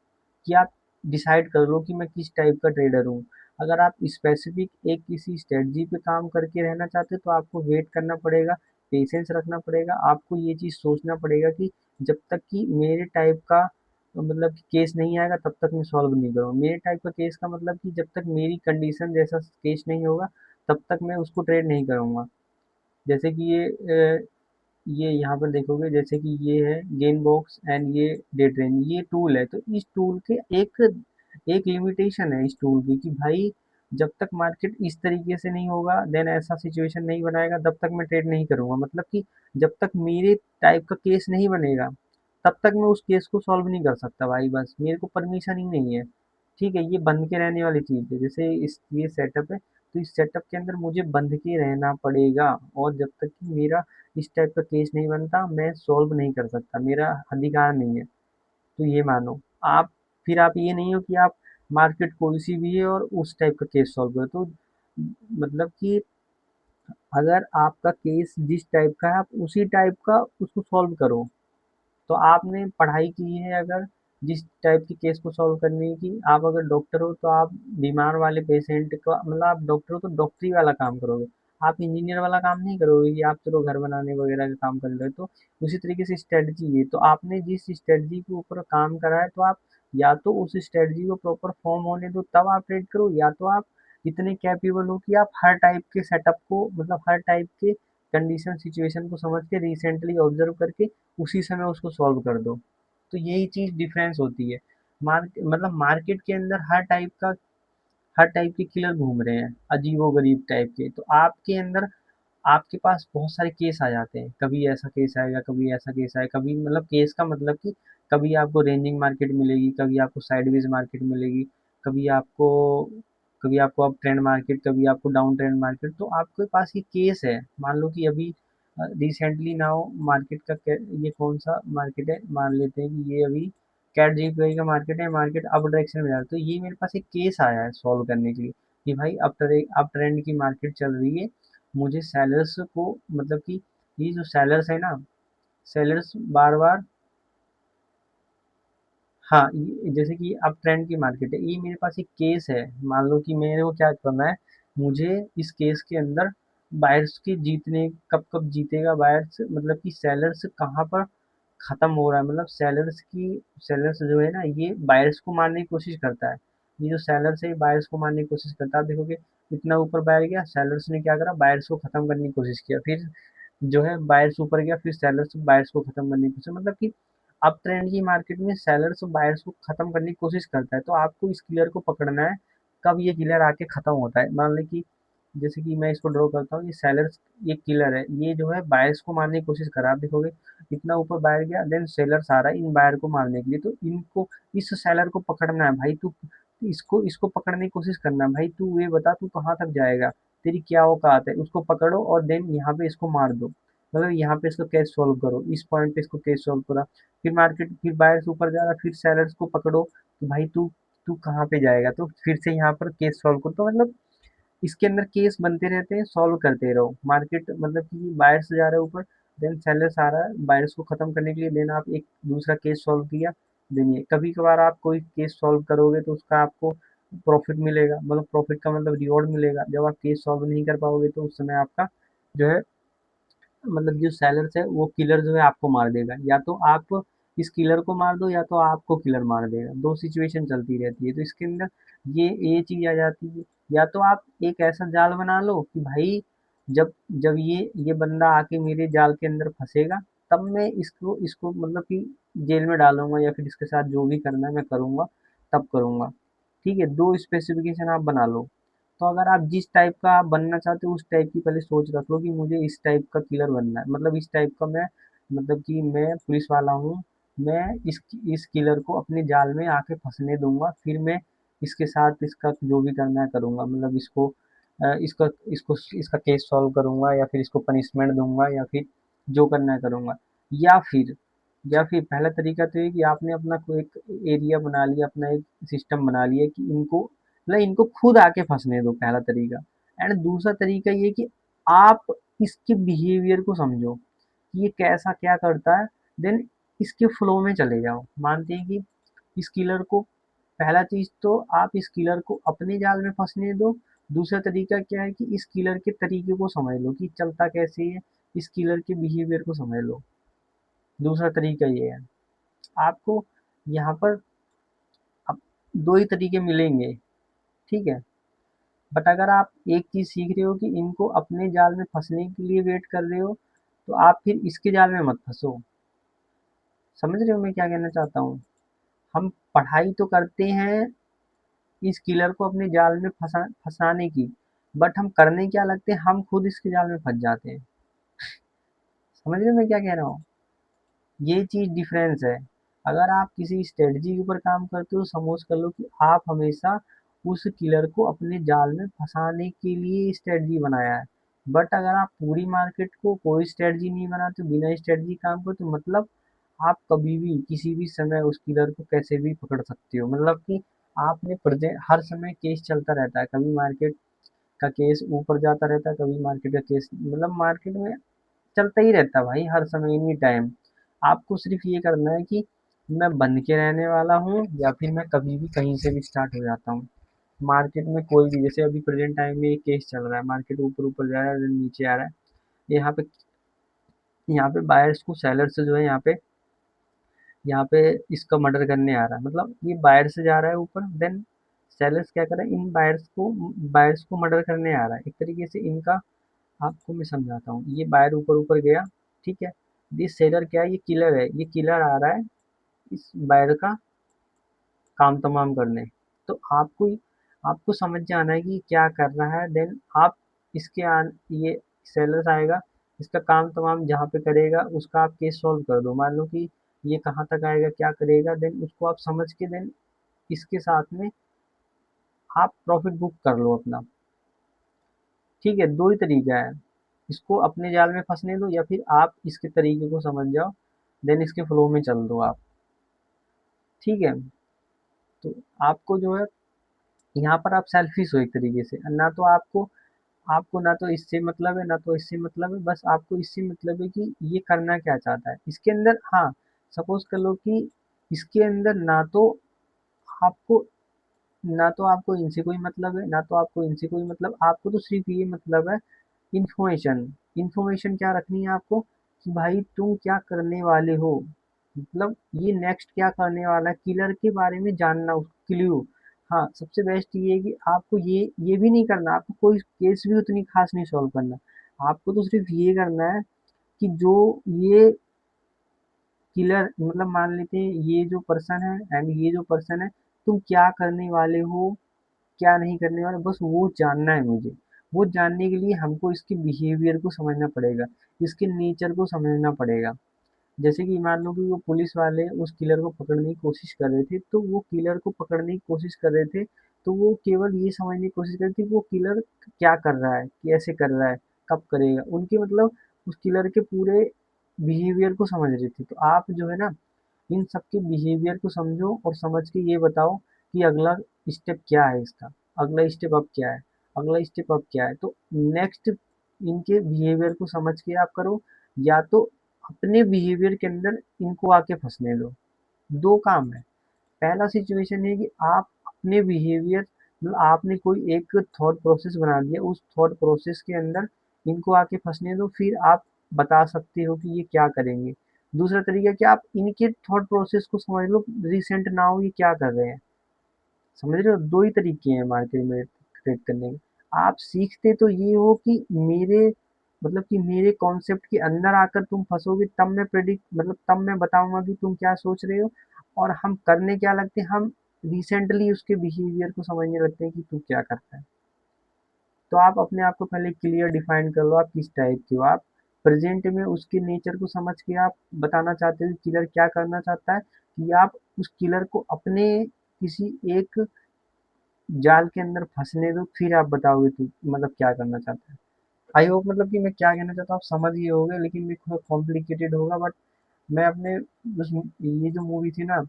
कि आप डिसाइड कर लो कि मैं किस टाइप का ट्रेडर हूँ। अगर आप स्पेसिफिक एक किसी स्ट्रेटजी पे काम करके रहना चाहते हो तो आपको वेट करना पड़ेगा, पेशेंस रखना पड़ेगा, आपको ये चीज़ सोचना पड़ेगा कि जब तक कि मेरे टाइप का मतलब कि केस नहीं आएगा तब तक मैं सॉल्व नहीं करूँगा। मेरे टाइप का केस का मतलब कि जब तक मेरी कंडीशन जैसा केस नहीं होगा तब तक मैं उसको ट्रेड नहीं करूँगा। जैसे कि ये यहाँ पर देखोगे, जैसे कि ये है गेन बॉक्स एंड ये डे ट्रेन, ये टूल है, तो इस टूल के एक एक लिमिटेशन है इस टूल की, कि भाई जब तक मार्केट इस तरीके से नहीं होगा, देन ऐसा सिचुएशन नहीं बनाएगा, तब तक मैं ट्रेड नहीं करूंगा। मतलब कि जब तक मेरे टाइप का केस नहीं बनेगा तब तक मैं उस केस को सॉल्व नहीं कर सकता भाई, बस मेरे को परमिशन ही नहीं है। ठीक है, ये बंध के रहने वाली चीज़ है, जैसे इस ये सेटअप है, तो इस सेटअप के अंदर मुझे बंध के रहना पड़ेगा, और जब तक कि मेरा इस टाइप का केस नहीं बनता मैं सॉल्व नहीं कर सकता, मेरा अधिकार नहीं है। तो ये मानो आप, फिर आप ये नहीं हो कि आप मार्केट कोई सी भी है और उस टाइप का केस सॉल्व करो। तो मतलब कि अगर आपका केस जिस टाइप का है आप उसी टाइप का उसको सॉल्व करो। तो आपने पढ़ाई की है अगर जिस टाइप की केस को सॉल्व करने की, आप अगर डॉक्टर हो तो आप बीमार वाले पेशेंट का, मतलब आप डॉक्टर हो तो डॉक्टरी वाला काम करोगे, आप इंजीनियर वाला काम नहीं करोगे कि आप चलो घर बनाने वगैरह का काम कर रहे हो। तो उसी तरीके से स्ट्रेटजी है, तो आपने जिस स्ट्रेटजी के ऊपर काम करा है तो आप या तो उस स्ट्रेटजी को प्रॉपर फॉर्म होने दो तब आप ट्रेड करो, या तो आप इतने कैपेबल हो कि आप हर टाइप के सेटअप को, मतलब हर टाइप के कंडीशन सिचुएशन को समझ के रिसेंटली ऑब्जर्व करके उसी समय उसको सॉल्व कर दो। तो यही चीज़ डिफरेंस होती है। मतलब मार्केट के अंदर हर टाइप के किलर घूम रहे हैं, अजीबो गरीब टाइप के, तो आपके अंदर आपके पास बहुत सारे केस आ जाते हैं, कभी ऐसा केस आएगा, कभी ऐसा केस आएगा, कभी मतलब केस का मतलब कि कभी आपको रेंजिंग मार्केट मिलेगी, कभी आपको साइडवेज मार्केट मिलेगी, कभी आपको कभी आपको अप ट्रेंड मार्केट, कभी आपको डाउन ट्रेंड मार्केट। तो आपके पास ये केस है, मान लो कि अभी रिसेंटली नाउ मार्केट का ये कौन सा मार्केट है, मान लेते हैं कि ये अभी कैट जीपीआई का मार्केट है, मार्केट अप डायरेक्शन में जा रहा है, तो ये मेरे पास एक केस आया है सॉल्व करने के लिए कि भाई अप ट्रेंड की मार्केट चल रही है, मुझे सेलर्स को, मतलब कि ये जो सेलर्स है ना, सेलर्स बार बार, हाँ जैसे कि अप ट्रेंड की मार्केट है, ये मेरे पास एक केस है, मान लो कि मेरे को क्या करना है, मुझे इस केस के अंदर बायर्स के जीतने, कब कब जीतेगा बायर्स, मतलब कि सेलर्स कहाँ पर खत्म हो रहा है, मतलब सेलर्स जो है ना ये बायर्स को मारने की कोशिश करता है, ये जो सेलर्स है ये बायर्स को मारने की कोशिश करता है। आप देखोगे इतना ऊपर बायर गया, सेलर्स ने क्या करा, बायर्स को खत्म करने की कोशिश किया, फिर जो है बायर्स ऊपर गया, फिर सेलर्स बायर्स को खत्म करने की कोशिश, मतलब कि अप ट्रेंड की मार्केट में सेलर्स बायर्स को खत्म करने की कोशिश करता है। तो आपको इस क्लियर को पकड़ना है, कब ये क्लियर आके खत्म होता है। मान लें कि जैसे कि मैं इसको ड्रॉ करता हूँ, ये सेलर्स, ये किलर है, ये जो है बायर्स को मारने की कोशिश कर रहा है। आप देखोगे इतना ऊपर बायर गया, देन सेलर्स आ रहा है इन बायर को मारने के लिए, तो इनको, इस सेलर को पकड़ना है भाई, तू इसको इसको पकड़ने की कोशिश करना है भाई, तू ये बता तू कहाँ तक जाएगा, तेरी क्या औकात है, उसको पकड़ो और देन यहाँ पे इसको मार दो, मतलब यहाँ पे इसको केस सॉल्व करो, इस पॉइंट पे इसको केस सॉल्व करा, फिर मार्केट, फिर बायर्स ऊपर जा रहा, फिर सेलर्स को पकड़ो कि भाई तू तू कहाँ पे जाएगा, तो फिर से यहाँ पर केस सॉल्व करो। तो मतलब इसके अंदर केस बनते रहते हैं, सॉल्व करते रहो। मार्केट मतलब कि बायर्स जा रहा है ऊपर, देन सेलर्स आ रहा है बायर्स को खत्म करने के लिए, देन आप एक दूसरा केस सॉल्व किया, देन ये कभी कभार आप कोई केस सॉल्व करोगे तो उसका आपको प्रॉफिट मिलेगा, मतलब प्रॉफिट का मतलब रिवॉर्ड मिलेगा। जब आप केस सॉल्व नहीं कर पाओगे तो उस समय आपका जो है, मतलब जो सेलर्स है वो किलर जो है आपको मार देगा, या तो आप इस किलर को मार दो या तो आपको किलर मार देगा, दो सिचुएशन चलती रहती है। तो इसके अंदर ये चीज आ जाती है, या तो आप एक ऐसा जाल बना लो कि भाई जब जब ये बंदा आके मेरे जाल के अंदर फंसेगा तब मैं इसको इसको मतलब कि जेल में डालूंगा, या फिर इसके साथ जो भी करना है मैं करूंगा, तब करूंगा। ठीक है, दो स्पेसिफिकेशन आप बना लो। तो अगर आप जिस टाइप का आप बनना चाहते हो उस टाइप की पहले सोच रख लो कि मुझे इस टाइप का किलर बनना है, मतलब इस टाइप का मैं, मतलब कि मैं पुलिस वाला हूँ, मैं इस किलर को अपने जाल में आके फंसने दूंगा, फिर मैं इसके साथ इसका जो भी करना है करूंगा, मतलब इसको इसका इसको इसका केस सॉल्व करूंगा, या फिर इसको पनिशमेंट दूंगा, या फिर जो करना है करूंगा। या फिर या फिर पहला तरीका तो ये कि आपने अपना कोई एक एरिया बना लिया, अपना एक सिस्टम बना लिया कि इनको मतलब इनको खुद आके फंसने दो, पहला तरीका। एंड दूसरा तरीका ये कि आप इसके बिहेवियर को समझो कि ये कैसा क्या करता है, देन इसके फ्लो में चले जाओ। मानते हैं कि इस किलर को, पहला चीज तो आप इस किलर को अपने जाल में फंसने दो। दूसरा तरीका क्या है कि इस किलर के तरीके को समझ लो कि चलता कैसे है, इस किलर के बिहेवियर को समझ लो। दूसरा तरीका ये है, आपको यहाँ पर अब दो ही तरीके मिलेंगे, ठीक है। बट अगर आप एक चीज सीख रहे हो कि इनको अपने जाल में फंसने के लिए वेट कर रहे हो, तो आप फिर इसके जाल में मत फंसो। समझ रहे हो मैं क्या कहना चाहता हूँ? हम पढ़ाई तो करते हैं इस किलर को अपने जाल में फंसाने की, बट हम करने क्या लगते हैं, हम खुद इसके जाल में फंस जाते हैं। समझ रहे हो मैं क्या कह रहा हूँ? ये चीज डिफरेंस है। अगर आप किसी स्ट्रेटजी के ऊपर काम करते हो, समझ कर लो कि आप हमेशा उस किलर को अपने जाल में फंसाने के लिए स्ट्रेटजी बनाया है। बट अगर आप पूरी मार्केट को कोई स्ट्रेटजी नहीं बनाते, बिना स्ट्रेटजी काम करते, तो मतलब आप कभी भी किसी भी समय उस किलर को कैसे भी पकड़ सकते हो। मतलब कि आपने प्रेजेंट हर समय केस चलता रहता है, कभी मार्केट का केस ऊपर जाता रहता है, कभी मार्केट का केस, मतलब मार्केट में चलता ही रहता है भाई, हर समय एनी टाइम। आपको सिर्फ ये करना है कि मैं बन के रहने वाला हूँ, या फिर मैं कभी भी कहीं से भी स्टार्ट हो जाता हूँ। मार्केट में कोई भी, जैसे अभी प्रेजेंट टाइम में एक केस चल रहा है, मार्केट ऊपर ऊपर जा रहा है, then नीचे आ रहा है। यहाँ पे बायर्स को सेलर से जो है, यहाँ पे इसका मर्डर करने आ रहा है। मतलब ये बायर से जा रहा है ऊपर, देन सेलर्स क्या कर रहे हैं, इन बायर्स को मर्डर करने आ रहा है। एक तरीके से इनका, आपको मैं समझाता हूँ। ये बायर ऊपर ऊपर गया, ठीक है। ये सेलर क्या है, ये किलर है, ये किलर आ रहा है इस बायर का काम तमाम करने। तो आपको समझ जाना है कि क्या कर रहा है, देन आप इसके ये सेलर्स आएगा, इसका काम तमाम जहाँ पे करेगा उसका आप केस सॉल्व कर दो। मान लो कि ये कहाँ तक आएगा, क्या करेगा, देन उसको आप समझ के, देन इसके साथ में आप प्रॉफिट बुक कर लो अपना। ठीक है, दो ही तरीका है, इसको अपने जाल में फंसने दो, या फिर आप इसके तरीके को समझ जाओ, देन इसके फ्लो में चल दो आप। ठीक है, तो आपको जो है, यहाँ पर आप सेल्फिश हो एक तरीके से, ना तो आपको आपको ना तो इससे मतलब है, ना तो इससे मतलब है, बस आपको इससे मतलब है कि ये करना क्या चाहता है इसके अंदर। हाँ, सपोज कर लो कि इसके अंदर आपको ना तो आपको इनसे कोई मतलब है, ना तो आपको इनसे कोई मतलब, आपको तो सिर्फ ये मतलब है इन्फॉर्मेशन। इन्फॉर्मेशन क्या रखनी है आपको, कि भाई तुम क्या करने वाले हो, मतलब ये नेक्स्ट क्या करने वाला है, किलर के बारे में जानना, क्ल्यू। हाँ, सबसे बेस्ट ये है कि आपको ये भी नहीं करना, आपको कोई केस भी उतनी खास नहीं सॉल्व करना। आपको तो सिर्फ ये करना है कि जो ये किलर, मतलब मान लेते हैं ये जो पर्सन है एंड ये जो पर्सन है, तुम क्या करने वाले हो, क्या नहीं करने वाले, बस वो जानना है मुझे। वो जानने के लिए हमको इसके बिहेवियर को समझना पड़ेगा, इसके नेचर को समझना पड़ेगा। जैसे कि मान लो कि वो पुलिस वाले उस किलर को पकड़ने की कोशिश कर रहे थे, तो वो किलर को पकड़ने की कोशिश कर रहे थे, तो वो केवल ये समझने की कोशिश कर रहे थे कि वो किलर क्या कर रहा है, कैसे कर रहा है, कब करेगा, उनके मतलब उस किलर के पूरे बिहेवियर को समझ रहे थे। तो आप जो है ना, इन सबके बिहेवियर को समझो और समझ के ये बताओ कि अगला स्टेप क्या है इसका, अगला स्टेप अब क्या है, अगला स्टेप अब क्या है। तो नेक्स्ट इनके बिहेवियर को समझ के आप करो, या तो अपने बिहेवियर के अंदर इनको आके फंसने दो। दो काम है। पहला सिचुएशन है कि आप अपने बिहेवियर, मतलब आपने कोई एक थॉट प्रोसेस बना दिया, उस थॉट प्रोसेस के अंदर इनको आके फंसने दो, फिर आप बता सकते हो कि ये क्या करेंगे। दूसरा तरीका कि आप इनके थॉट प्रोसेस को समझ लो, रिसेंट नाउ ये क्या कर रहे हैं। समझ रहे हो, दो ही तरीके हैं मार्केट में ट्रेड करने के। आप सीखते तो ये हो कि मेरे, मतलब कि मेरे कॉन्सेप्ट के अंदर आकर तुम फंसोगे, तब मैं प्रेडिक्ट, मतलब तब मैं बताऊंगा कि तुम क्या सोच रहे हो। और हम करने क्या लगते हैं, हम रिसेंटली उसके बिहेवियर को समझने लगते हैं कि तू क्या करता है। तो आप अपने आप को पहले क्लियर डिफाइन कर लो, आप किस टाइप के हो। आप प्रेजेंट में उसके नेचर को समझ के आप बताना चाहते हो किलर क्या करना चाहता है, कि आप उस किलर को अपने किसी एक जाल के अंदर फंसने दो, फिर आप बताओगे तो मतलब क्या करना चाहता है। आई होप मतलब कि मैं क्या कहना चाहता हूँ आप समझ गए होगे, लेकिन ये थोड़ा कॉम्प्लिकेटेड होगा, बट मैं अपने ये जो मूवी थी ना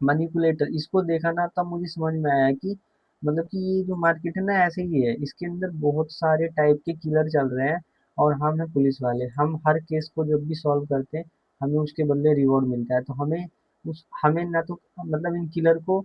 मैनिपुलेटर, इसको देखा ना तब मुझे समझ में आया कि मतलब कि ये जो मार्केट है ना ऐसे ही है, इसके अंदर बहुत सारे टाइप के किलर चल रहे हैं, और हम हैं पुलिस वाले, हम हर केस को जब भी सॉल्व करते हैं हमें उसके बदले रिवॉर्ड मिलता है, तो हमें ना तो मतलब इन किलर को,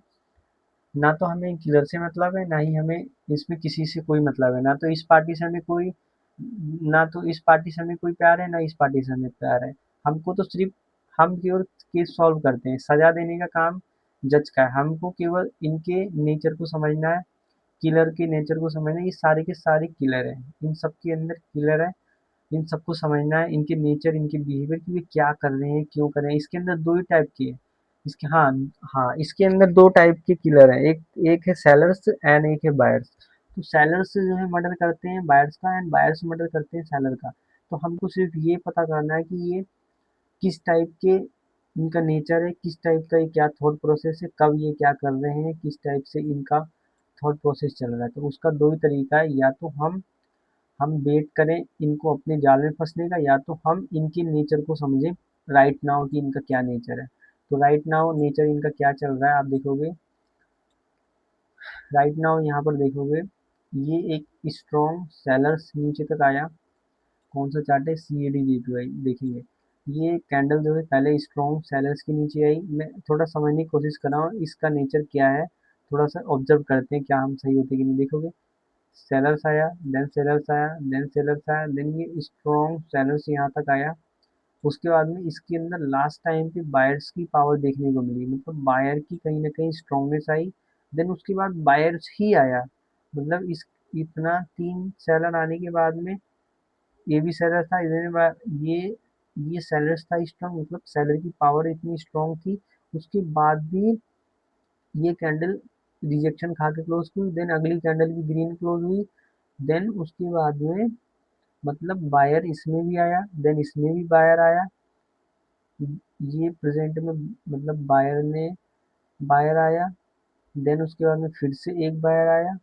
ना तो हमें इन किलर से मतलब है, ना ही हमें इसमें किसी से कोई मतलब है, ना तो इस पार्टी से हमें कोई, ना तो इस पार्टी से हमें कोई प्यार है, ना इस पार्टी से हमें प्यार है। हमको तो सिर्फ हम केवल केस सॉल्व करते हैं, सजा देने का काम जज का है, हमको केवल इनके नेचर को समझना है, किलर के नेचर को समझना है, ये सारे के सारे किलर हैं, इन सब के अंदर किलर है, इन सबको समझना है, इनके नेचर, इनके बिहेवियर कि ये क्या कर रहे हैं, क्यों कर रहे हैं। इसके अंदर 2 ही टाइप के हैं। इसके हाँ, हाँ, इसके अंदर 2 टाइप के किलर हैं। एक एक है सेलर्स एंड एक है बायर्स। तो सेलर्स जो है मर्डर करते हैं बायर्स का, एंड बायर्स मर्डर करते हैं सेलर का। तो हमको सिर्फ ये पता करना है कि ये किस टाइप के इनका नेचर है, किस टाइप का ये क्या थॉट प्रोसेस है, कब ये क्या कर रहे हैं, किस टाइप से इनका थॉट प्रोसेस चल रहा है। तो उसका 2 ही तरीका है, या तो हम वेट करें इनको अपने जाल में फंसने का, या तो हम इनके नेचर को समझें राइट नाउ कि इनका क्या नेचर है। तो राइट नाउ नेचर इनका क्या चल रहा है आप देखोगे, राइट नाउ यहाँ पर देखोगे, ये एक स्ट्रॉन्ग सेलर्स नीचे तक आया। कौन सा चार्ट है, C A D G P Y देखेंगे। ये कैंडल जो है पहले स्ट्रॉन्ग सेलर्स के नीचे आई, मैं थोड़ा समझने की कोशिश कर रहा हूँ इसका नेचर क्या है, थोड़ा सा ऑब्जर्व करते हैं क्या हम सही होते कि नहीं। देखोगे सेलर्स आया, देन सेलर्स आया, देन सेलर्स आया, देन ये स्ट्रॉन्ग सेलर्स यहाँ तक आया। उसके बाद में इसके अंदर लास्ट टाइम पे बायर्स की पावर देखने को मिली, मतलब बायर की कहीं ना कहीं स्ट्रॉन्गनेस आई। देन उसके बाद बायर्स ही आया, मतलब इस इतना 3 सेलर आने के बाद में ये भी सेलर था, ये ये सेलर्स था स्ट्रॉन्ग, मतलब सेलर की पावर इतनी स्ट्रॉन्ग थी। उसके बाद भी ये कैंडल रिजेक्शन खा के क्लोज हुई, देन अगली कैंडल भी ग्रीन क्लोज हुई। देन उसके बाद में मतलब बायर इसमें भी आया, देन इसमें भी बायर आया। ये प्रेजेंट में मतलब बायर आया, देन उसके बाद में फिर से एक बायर आया,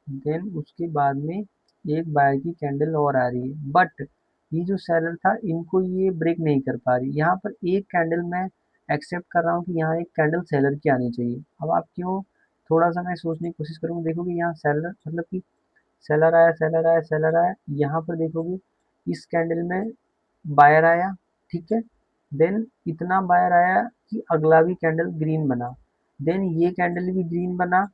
देन उसके बाद में एक बायर की कैंडल और आ रही है, बट ये जो सेलर था इनको ये ब्रेक नहीं कर पा रही। यहाँ पर एक कैंडल मैं एक्सेप्ट कर रहा हूँ कि यहाँ एक कैंडल सेलर की आनी चाहिए। अब आप क्यों, थोड़ा सा मैं सोचने की कोशिश करूँगा, देखोगे यहाँ सेलर मतलब कि सेलर आया, सेलर आया, सेलर आया, यहाँ पर देखोगे इस कैंडल में बायर आया, ठीक है। देन इतना बायर आया कि अगला भी कैंडल ग्रीन बना, देन ये कैंडल भी ग्रीन बना,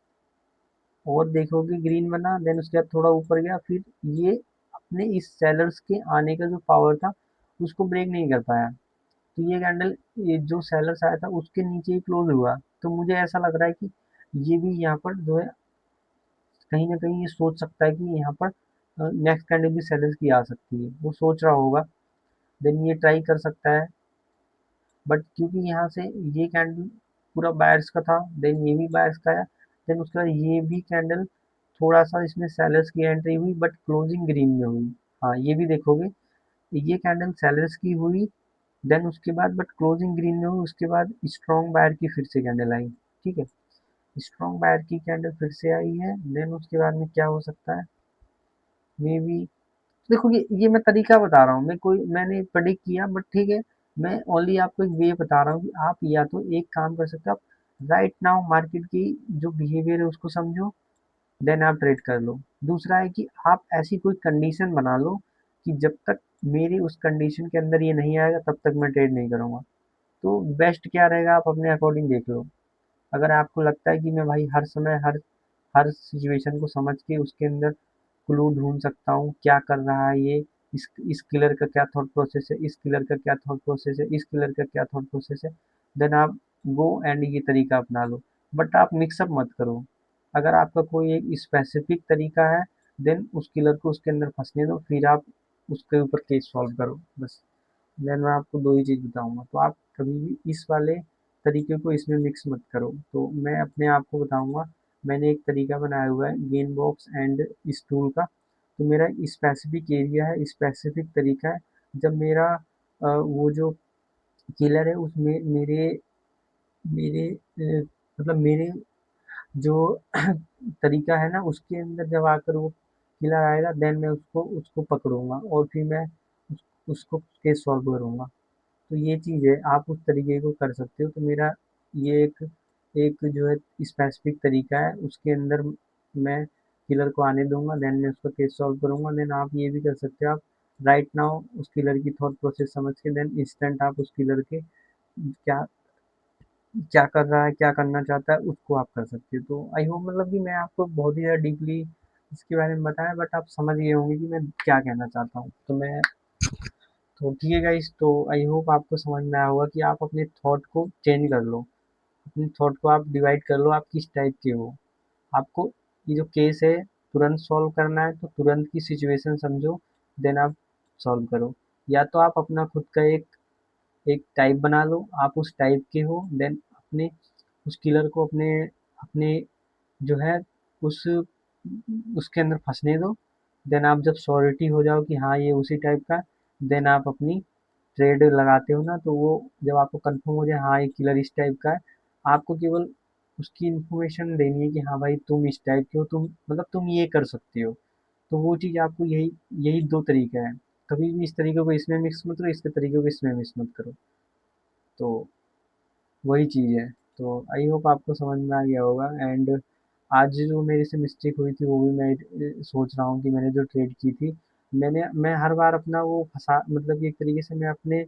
और देखोगे ग्रीन बना, देन उसके बाद थोड़ा ऊपर गया, फिर ये अपने इस सेलर्स के आने का जो पावर था उसको ब्रेक नहीं कर पाया। तो ये कैंडल, ये जो सेलर्स आया था उसके नीचे ही क्लोज हुआ। तो मुझे ऐसा लग रहा है कि ये भी यहाँ पर जो है कहीं ना कहीं ये सोच सकता है कि यहाँ पर नेक्स्ट कैंडल भी सेलर्स की आ सकती है, वो सोच रहा होगा। देन ये ट्राई कर सकता है, बट क्योंकि यहाँ से ये कैंडल पूरा बायर्स का था, देन ये भी बायर्स का आया, देन उसके बाद ये भी कैंडल थोड़ा सा इसमें सेलर्स की एंट्री हुई, बट क्लोजिंग ग्रीन में हुई। हाँ ये भी देखोगे, ये कैंडल सेलर्स की हुई, देन उसके बाद बट क्लोजिंग ग्रीन में हुई, उसके बाद स्ट्रॉन्ग बायर की फिर से कैंडल आई, ठीक है। स्ट्रॉन्ग बायर की कैंडल फिर से आई है, देन उसके बाद में क्या हो सकता है, मे बी, देखो ये मैं तरीका बता रहा हूँ, मैंने प्रेडिक्ट किया, बट ठीक है। मैं ओनली आपको एक वे बता रहा हूँ कि आप या तो एक काम कर सकते हो, आप राइट नाउ मार्केट की जो बिहेवियर है उसको समझो, देन आप ट्रेड कर लो। दूसरा है कि आप ऐसी कोई कंडीशन बना लो कि जब तक मेरी उस कंडीशन के अंदर ये नहीं आएगा तब तक मैं ट्रेड नहीं करूँगा। तो बेस्ट क्या रहेगा आप अपने अकॉर्डिंग देख लो। अगर आपको लगता है कि मैं भाई हर समय हर हर सिचुएशन को समझ के उसके अंदर क्लू ढूंढ सकता हूँ क्या कर रहा है ये, इस किलर का क्या थॉट प्रोसेस है, इस किलर का क्या थॉट प्रोसेस है, इस किलर का क्या थॉट प्रोसेस है, देन आप गो एंड ये तरीका अपना लो। बट आप मिक्सअप मत करो। अगर आपका कोई एक स्पेसिफिक तरीका है, देन उस किलर को उसके अंदर फंसने दो, फिर आप उसके ऊपर केस सॉल्व करो बस। देन मैं आपको 2 ही चीज़ बताऊँगा, तो आप कभी भी इस वाले तरीके को इसमें मिक्स मत करो। तो मैं अपने आप को बताऊँगा, मैंने एक तरीका बनाया हुआ है गेन बॉक्स एंड इस टूल का। तो मेरा स्पेसिफिक एरिया है, स्पेसिफिक तरीका है, जब मेरा वो जो किलर है उसमें मेरे मेरे मतलब मेरे जो तरीका है ना उसके अंदर जब आकर वो किलर आएगा, देन मैं उसको उसको पकड़ूंगा और फिर मैं उसको केस सॉल्व करूंगा। तो ये चीज़ है, आप उस तरीके को कर सकते हो। तो मेरा ये एक एक जो है स्पेसिफिक तरीका है, उसके अंदर मैं किलर को आने दूंगा, देन मैं उसका केस सॉल्व करूंगा। देन आप ये भी कर सकते हो, आप राइट नाउ उस किलर की थॉट प्रोसेस समझ के देन इंस्टेंट आप उस किलर के क्या क्या कर रहा है, क्या करना चाहता है, उसको आप कर सकते हो। तो आई होप मतलब कि मैं आपको बहुत ही ज़्यादा डीपली इसके बारे में बताया, बट आप समझ गए होंगे कि मैं क्या कहना चाहता हूँ। तो ठीक है गाइस, तो आई होप आपको समझ में आया होगा कि आप अपने थॉट को चेंज कर लो, अपने थॉट को आप डिवाइड कर लो, आप किस टाइप के हो। आपको ये जो केस है तुरंत सॉल्व करना है, तो तुरंत की सिचुएशन समझो, देन आप सॉल्व करो। या तो आप अपना खुद का एक एक टाइप बना लो, आप उस टाइप के हो, देन अपने उस किलर को अपने अपने जो है उस उसके अंदर फंसने दो। देन आप जब श्योरिटी हो जाओ कि हाँ ये उसी टाइप का, देन आप अपनी ट्रेड लगाते हो ना, तो वो जब आपको कंफर्म हो जाए हाँ ये किलर इस टाइप का है, आपको केवल उसकी इंफॉर्मेशन देनी है कि हाँ भाई तुम इस टाइप के हो, तुम मतलब तुम ये कर सकते हो। तो वो चीज़ आपको यही यही दो तरीका है, कभी भी इस तरीके को इसमें मिक्स मत करो, इसके तरीके को इसमें मिक्स मत करो। तो वही चीज़ है। तो आई होप आपको समझ में आ गया होगा। एंड आज जो मेरे से मिस्टेक हुई थी वो भी मैं सोच रहा हूँ कि मैंने जो ट्रेड की थी, मैं हर बार अपना वो फंसा मतलब कि एक तरीके से मैं अपने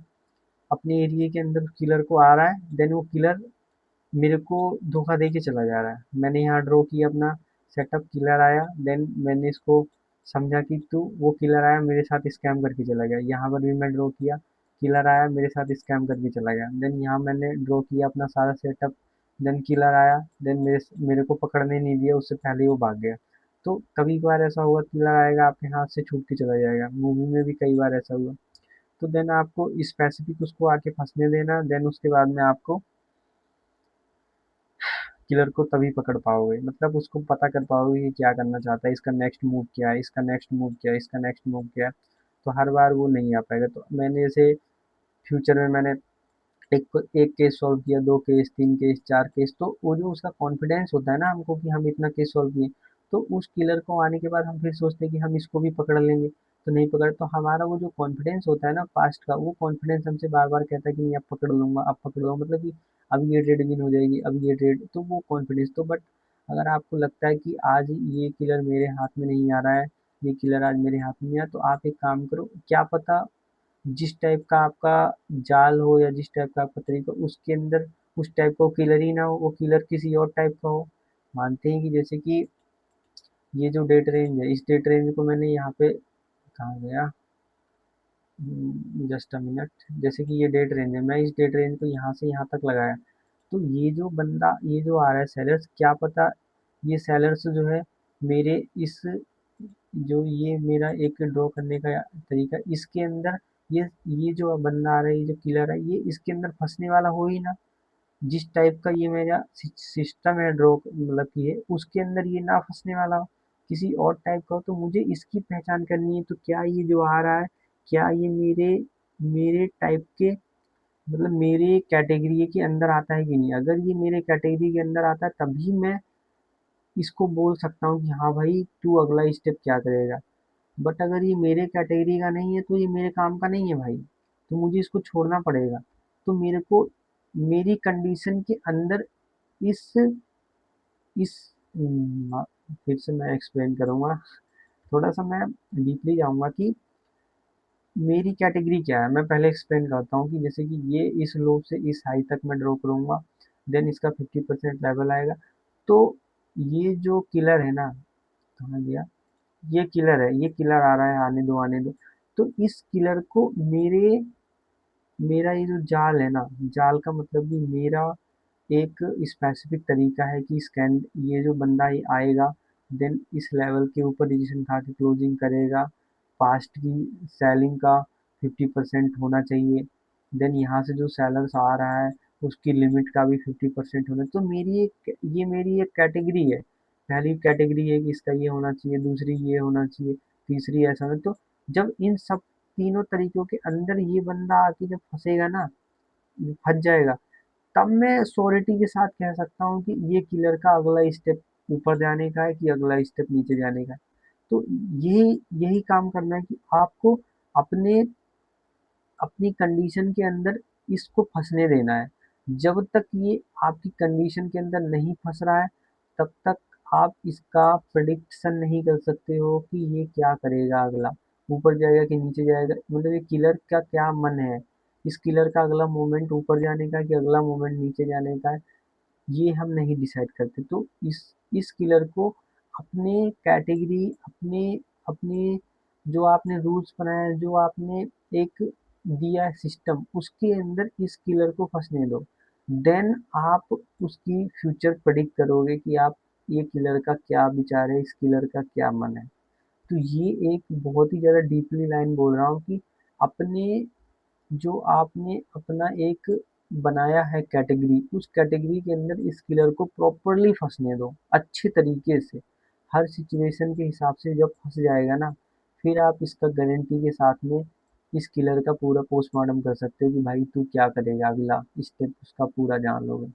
अपने एरिया के अंदर किलर को आ रहा है, देन वो किलर मेरे को धोखा दे के चला जा रहा है। मैंने यहाँ ड्रॉ किया अपना सेटअप, किलर आया, देन मैंने इसको समझा कि तू वो किलर आया मेरे साथ स्कैम करके चला गया। यहाँ पर भी मैं ड्रॉ किया, किलर आया मेरे साथ स्कैम करके चला गया। देन यहाँ मैंने ड्रॉ किया अपना सारा सेटअप, देन किलर आया, देन मेरे को पकड़ने नहीं दिया, उससे पहले ही वो भाग गया। तो कभी कभार ऐसा हुआ किलर आएगा आपके हाथ से छूट के चला जाएगा, मूवी में भी कई बार ऐसा हुआ। तो देन आपको स्पेसिफिक उसको आके फंसने देना, देन उसके बाद में आपको किलर को तभी पकड़ पाओगे, मतलब उसको पता कर पाओगे कि क्या करना चाहता है, इसका नेक्स्ट मूव क्या है, इसका नेक्स्ट मूव क्या है, इसका नेक्स्ट मूव क्या है। तो हर बार वो नहीं आ पाएगा। तो मैंने जैसे फ्यूचर में मैंने एक एक केस सॉल्व किया, दो केस, तीन केस, चार केस, तो वो जो उसका कॉन्फिडेंस होता है ना हमको कि हम इतना केस सॉल्व किए, तो उस किलर को आने के बाद हम फिर सोचते हैं कि हम इसको भी पकड़ लेंगे, तो नहीं पकड़, तो हमारा वो जो कॉन्फिडेंस होता है ना पास्ट का, वो कॉन्फिडेंस हमसे बार बार कहता है कि नहीं अब पकड़ लूंगा, अब पकड़ लूंगा, मतलब कि अब ये ट्रेड विन हो जाएगी, अब ये ट्रेड, तो वो कॉन्फिडेंस तो। बट अगर आपको लगता है कि आज ये किलर मेरे हाथ में नहीं आ रहा है, ये किलर आज मेरे हाथ में नहीं आया, तो आप एक काम करो, क्या पता जिस टाइप का आपका जाल हो या जिस टाइप का आपका तरीका उसके अंदर उस टाइप का वो किलर ही ना हो, वो किलर किसी और टाइप का हो। मानते हैं कि जैसे कि ये जो डेट रेंज है, इस डेट रेंज को मैंने यहाँ पे कहाँ गया, जस्ट अ मिनट, जैसे कि ये डेट रेंज है, मैं इस डेट रेंज को यहाँ से यहाँ तक लगाया, तो ये जो बंदा ये जो आ रहा है सेलर्स, क्या पता ये सेलर्स जो है मेरे इस जो ये मेरा एक ड्रॉ करने का तरीका, इसके अंदर ये जो बंदा आ रहा है, ये जो किलर है, ये इसके अंदर फंसने वाला हो ही ना। जिस टाइप का ये मेरा सिस्टम है ड्रॉ मतलब कि है, उसके अंदर ये ना फंसने वाला हो, किसी और टाइप का हो। तो मुझे इसकी पहचान करनी है, तो क्या ये जो आ रहा है, क्या ये मेरे मेरे टाइप के मतलब मेरे कैटेगरी के अंदर आता है कि नहीं। अगर ये मेरे कैटेगरी के अंदर आता है तभी मैं इसको बोल सकता हूँ कि हाँ भाई तू अगला स्टेप क्या करेगा। बट अगर ये मेरे कैटेगरी का नहीं है तो ये मेरे काम का नहीं है भाई, तो मुझे इसको छोड़ना पड़ेगा। तो मेरे को मेरी कंडीशन के अंदर इस इस फिर से मैं एक्सप्लेन करूँगा, थोड़ा सा मैं डीपली जाऊँगा कि मेरी कैटेगरी क्या है। मैं पहले एक्सप्लेन करता हूँ कि जैसे कि ये इस लो से इस हाई तक मैं ड्रॉ करूँगा, देन इसका 50% लेवल आएगा। तो ये जो किलर है ना, कहाँ गया, ये किलर है, ये किलर आ रहा है, आने दो आने दो। तो इस किलर को मेरा ये जो जाल है ना, जाल का मतलब कि मेरा एक स्पेसिफिक तरीका है कि स्कैन ये जो बंदा ये आएगा, देन इस लेवल के ऊपर रिजेक्शन खा के क्लोजिंग करेगा, पास्ट की सेलिंग का 50% होना चाहिए, देन यहाँ से जो सेलर्स आ रहा है उसकी लिमिट का भी 50% होना। तो मेरी एक कैटेगरी है, पहली कैटेगरी है कि इसका ये होना चाहिए, दूसरी ये होना चाहिए, तीसरी ऐसा होना। तो जब इन सब तीनों तरीकों के अंदर ये बंदा आके जब फँसेगा ना, फँस जाएगा, तब मैं श्योरिटी के साथ कह सकता हूँ कि ये किलर का अगला स्टेप ऊपर जाने का है कि अगला स्टेप नीचे जाने का है। तो यही यही काम करना है कि आपको अपने अपनी कंडीशन के अंदर इसको फँसने देना है। जब तक ये आपकी कंडीशन के अंदर नहीं फँस रहा है, तब तक आप इसका प्रेडिक्शन नहीं कर सकते हो कि ये क्या करेगा अगला, ऊपर जाएगा कि नीचे जाएगा। मतलब ये किलर का क्या मन है, इस किलर का अगला मूवमेंट ऊपर जाने का कि अगला मूवमेंट नीचे जाने का है, ये हम नहीं डिसाइड करते। तो इस किलर को अपने कैटेगरी, अपने अपने जो आपने रूल्स बनाया है, जो आपने एक दिया है सिस्टम, उसके अंदर इस किलर को फंसने दो। देन आप उसकी फ्यूचर प्रेडिक्ट करोगे कि आप ये किलर का क्या विचार है, इस किलर का क्या मन है। तो ये एक बहुत ही ज़्यादा डीपली लाइन बोल रहा हूँ कि अपने जो आपने अपना एक बनाया है कैटेगरी, उस कैटेगरी के अंदर इस किलर को प्रॉपरली फंसने दो अच्छे तरीके से। हर सिचुएशन के हिसाब से जब फंस जाएगा ना, फिर आप इसका गारंटी के साथ में इस किलर का पूरा पोस्टमार्टम कर सकते हो कि भाई तू क्या करेगा, अगला स्टेप उसका पूरा जान लोगे।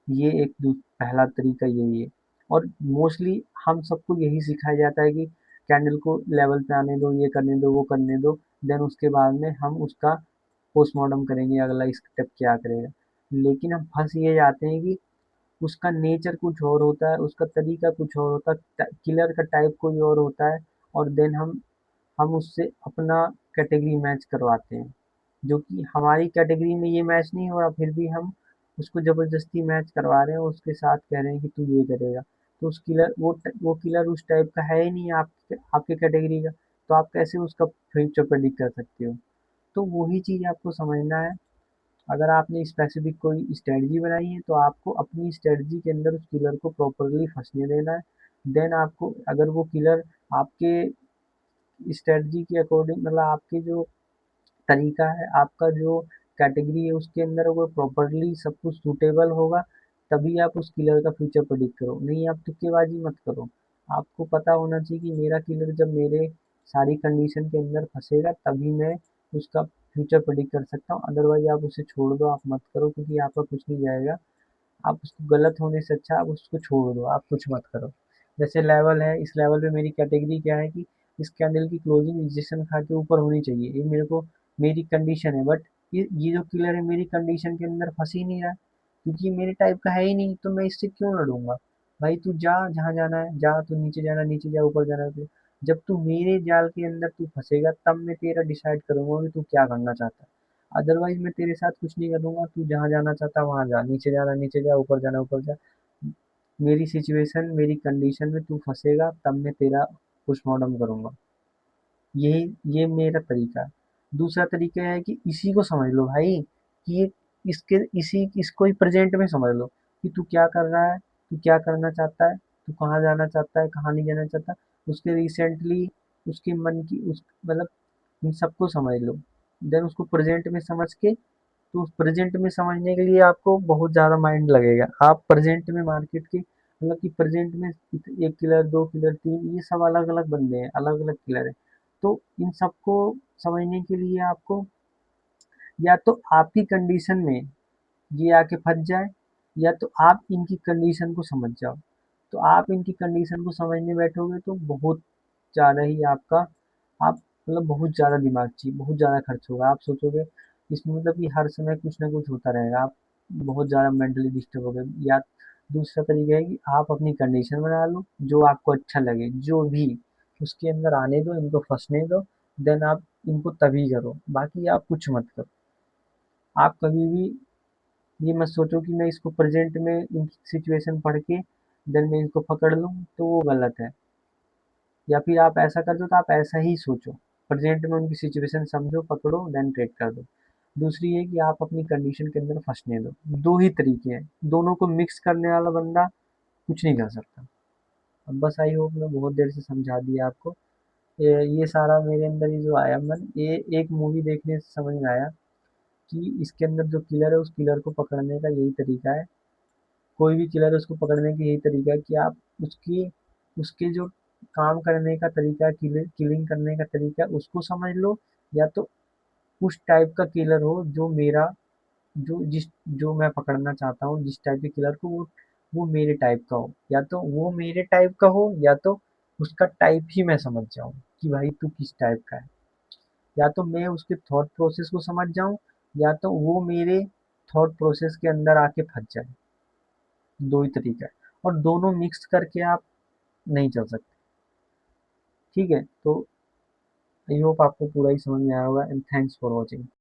ये एक पहला तरीका यही है। और मोस्टली हम सबको यही सिखाया जाता है कि कैंडल को लेवल पे आने दो, ये करने दो, वो करने दो, देन उसके बाद में हम उसका पोस्टमार्टम करेंगे, अगला स्टेप क्या करेगा। लेकिन हम फंस ये जाते हैं कि उसका नेचर कुछ और होता है, उसका तरीका कुछ और होता है, किलर का टाइप कोई और होता है, और देन हम उससे अपना कैटेगरी मैच करवाते हैं, जो कि हमारी कैटेगरी में ये मैच नहीं हो रहा, फिर भी हम उसको ज़बरदस्ती मैच करवा रहे हैं, उसके साथ कह रहे हैं कि तू ये करेगा। तो उस किलर वो किलर उस टाइप का है ही नहीं आपके कैटेगरी का, तो आप कैसे उसका फ्यूचर प्रेडिक्ट कर सकते हो। तो वही चीज़ आपको समझना है। अगर आपने स्पेसिफिक कोई स्ट्रेटजी बनाई है, तो आपको अपनी स्ट्रेटजी के अंदर उस किलर को प्रॉपरली फंसने देना है। देन आपको अगर वो किलर आपके स्ट्रेटजी के अकॉर्डिंग, मतलब आपके जो तरीका है, आपका जो कैटेगरी है, उसके अंदर अगर प्रॉपरली सब कुछ सूटेबल होगा, तभी आप उस किलर का फ्यूचर प्रेडिक्ट करो, नहीं आप तुक्केबाजी मत करो। आपको पता होना चाहिए कि मेरा किलर जब मेरे सारी कंडीशन के अंदर फंसेगा, तभी मैं उसका फ्यूचर प्रेडिक्ट कर सकता हूँ। अदरवाइज आप उसे छोड़ दो, आप मत करो, क्योंकि आपका कुछ नहीं जाएगा। आप उसको गलत होने से अच्छा आप उसको छोड़ दो, आप कुछ मत करो। जैसे लेवल है, इस लेवल पे मेरी कैटेगरी क्या है कि इस कैंडल की क्लोजिंग रिजेक्शन खा के ऊपर होनी चाहिए, ये मेरे को मेरी कंडीशन है। बट ये जो किलर है मेरी कंडीशन के अंदर फंस ही नहीं रहा, क्योंकि ये मेरे टाइप का है ही नहीं, तो मैं इससे क्यों लड़ूंगा। भाई तू जा जहाँ जाना है जा, तू नीचे जाना नीचे जा, ऊपर जाना ऊपर। जब तू मेरे जाल के अंदर तू फंसेगा, तब मैं तेरा डिसाइड करूंगा कि तू क्या करना चाहता है। अदरवाइज मैं तेरे साथ कुछ नहीं करूंगा, तू जहाँ जाना चाहता है वहां जा, नीचे जाना नीचे जा, ऊपर जाना ऊपर जा। मेरी सिचुएशन मेरी कंडीशन में तू फंसेगा, तब मैं तेरा पोस्टमार्टम करूंगा। यही ये मेरा तरीका है। दूसरा तरीका है कि इसी को समझ लो भाई, कि ये इसके इसी इसको ही प्रेजेंट में समझ लो कि तू क्या कर रहा है, तू क्या करना चाहता है, तू कहाँ जाना चाहता है, कहाँ नहीं जाना चाहता। उसके रिसेंटली उसके मन की उस मतलब इन सबको समझ लो। देन उसको प्रेजेंट में समझ के, तो उस प्रेजेंट में समझने के लिए आपको बहुत ज़्यादा माइंड लगेगा। आप प्रेजेंट में मार्केट के मतलब कि प्रेजेंट में एक किलर, दो किलर, तीन, ये सब अलग अलग बंदे हैं, अलग अलग किलर है। तो इन सबको समझने के लिए आपको या तो आपकी कंडीशन में ये आके फंस जाए, या तो आप इनकी कंडीशन को समझ जाओ। तो आप इनकी कंडीशन को समझने बैठोगे तो बहुत ज़्यादा ही आपका आप मतलब बहुत ज़्यादा दिमाग चाहिए, बहुत ज़्यादा खर्च होगा। आप सोचोगे इसमें मतलब कि हर समय कुछ ना कुछ होता रहेगा, आप बहुत ज़्यादा मेंटली डिस्टर्ब हो गए। या दूसरा तरीका है कि आप अपनी कंडीशन बना लो, जो आपको अच्छा लगे, जो भी उसके अंदर आने दो, इनको फंसने दो। देन आप इनको तभी करो, बाकी आप कुछ मत करो। आप कभी भी ये मत सोचो कि मैं इसको प्रेजेंट में इनकी सिचुएशन पढ़ के देन मैं इनको पकड़ लूँ, तो वो गलत है। या फिर आप ऐसा कर दो, तो आप ऐसा ही सोचो, प्रेजेंट में उनकी सिचुएशन समझो, पकड़ो, देन ट्रेड कर दो। दूसरी है कि आप अपनी कंडीशन के अंदर फंसने दो। दो ही तरीके हैं, दोनों को मिक्स करने वाला बंदा कुछ नहीं कर सकता। अब बस आई होप मैं बहुत देर से समझा दिया आपको। ये सारा मेरे अंदर ही जो आया मन, ये एक मूवी देखने से समझ में आया कि इसके अंदर जो किलर है, उस किलर को पकड़ने का यही तरीका है। कोई भी किलर है उसको पकड़ने की यही तरीका है कि आप उसकी उसके जो काम करने का तरीका है, किलिंग करने का तरीका है, उसको समझ लो। या तो उस टाइप का किलर हो जो मेरा जो मैं पकड़ना चाहता हूँ, जिस टाइप के किलर को, वो मेरे टाइप का हो, या तो वो मेरे टाइप का हो, या तो उसका टाइप ही मैं समझ जाऊँ कि भाई तू किस टाइप का है। या तो मैं उसके थॉट प्रोसेस को समझ जाऊँ, या तो वो मेरे थॉट प्रोसेस के अंदर आके फंस जाए। दो ही तरीका है, और दोनों मिक्स करके आप नहीं चल सकते। ठीक है, तो आई होप आपको पूरा ही समझ में आया होगा, एंड थैंक्स फॉर वॉचिंग।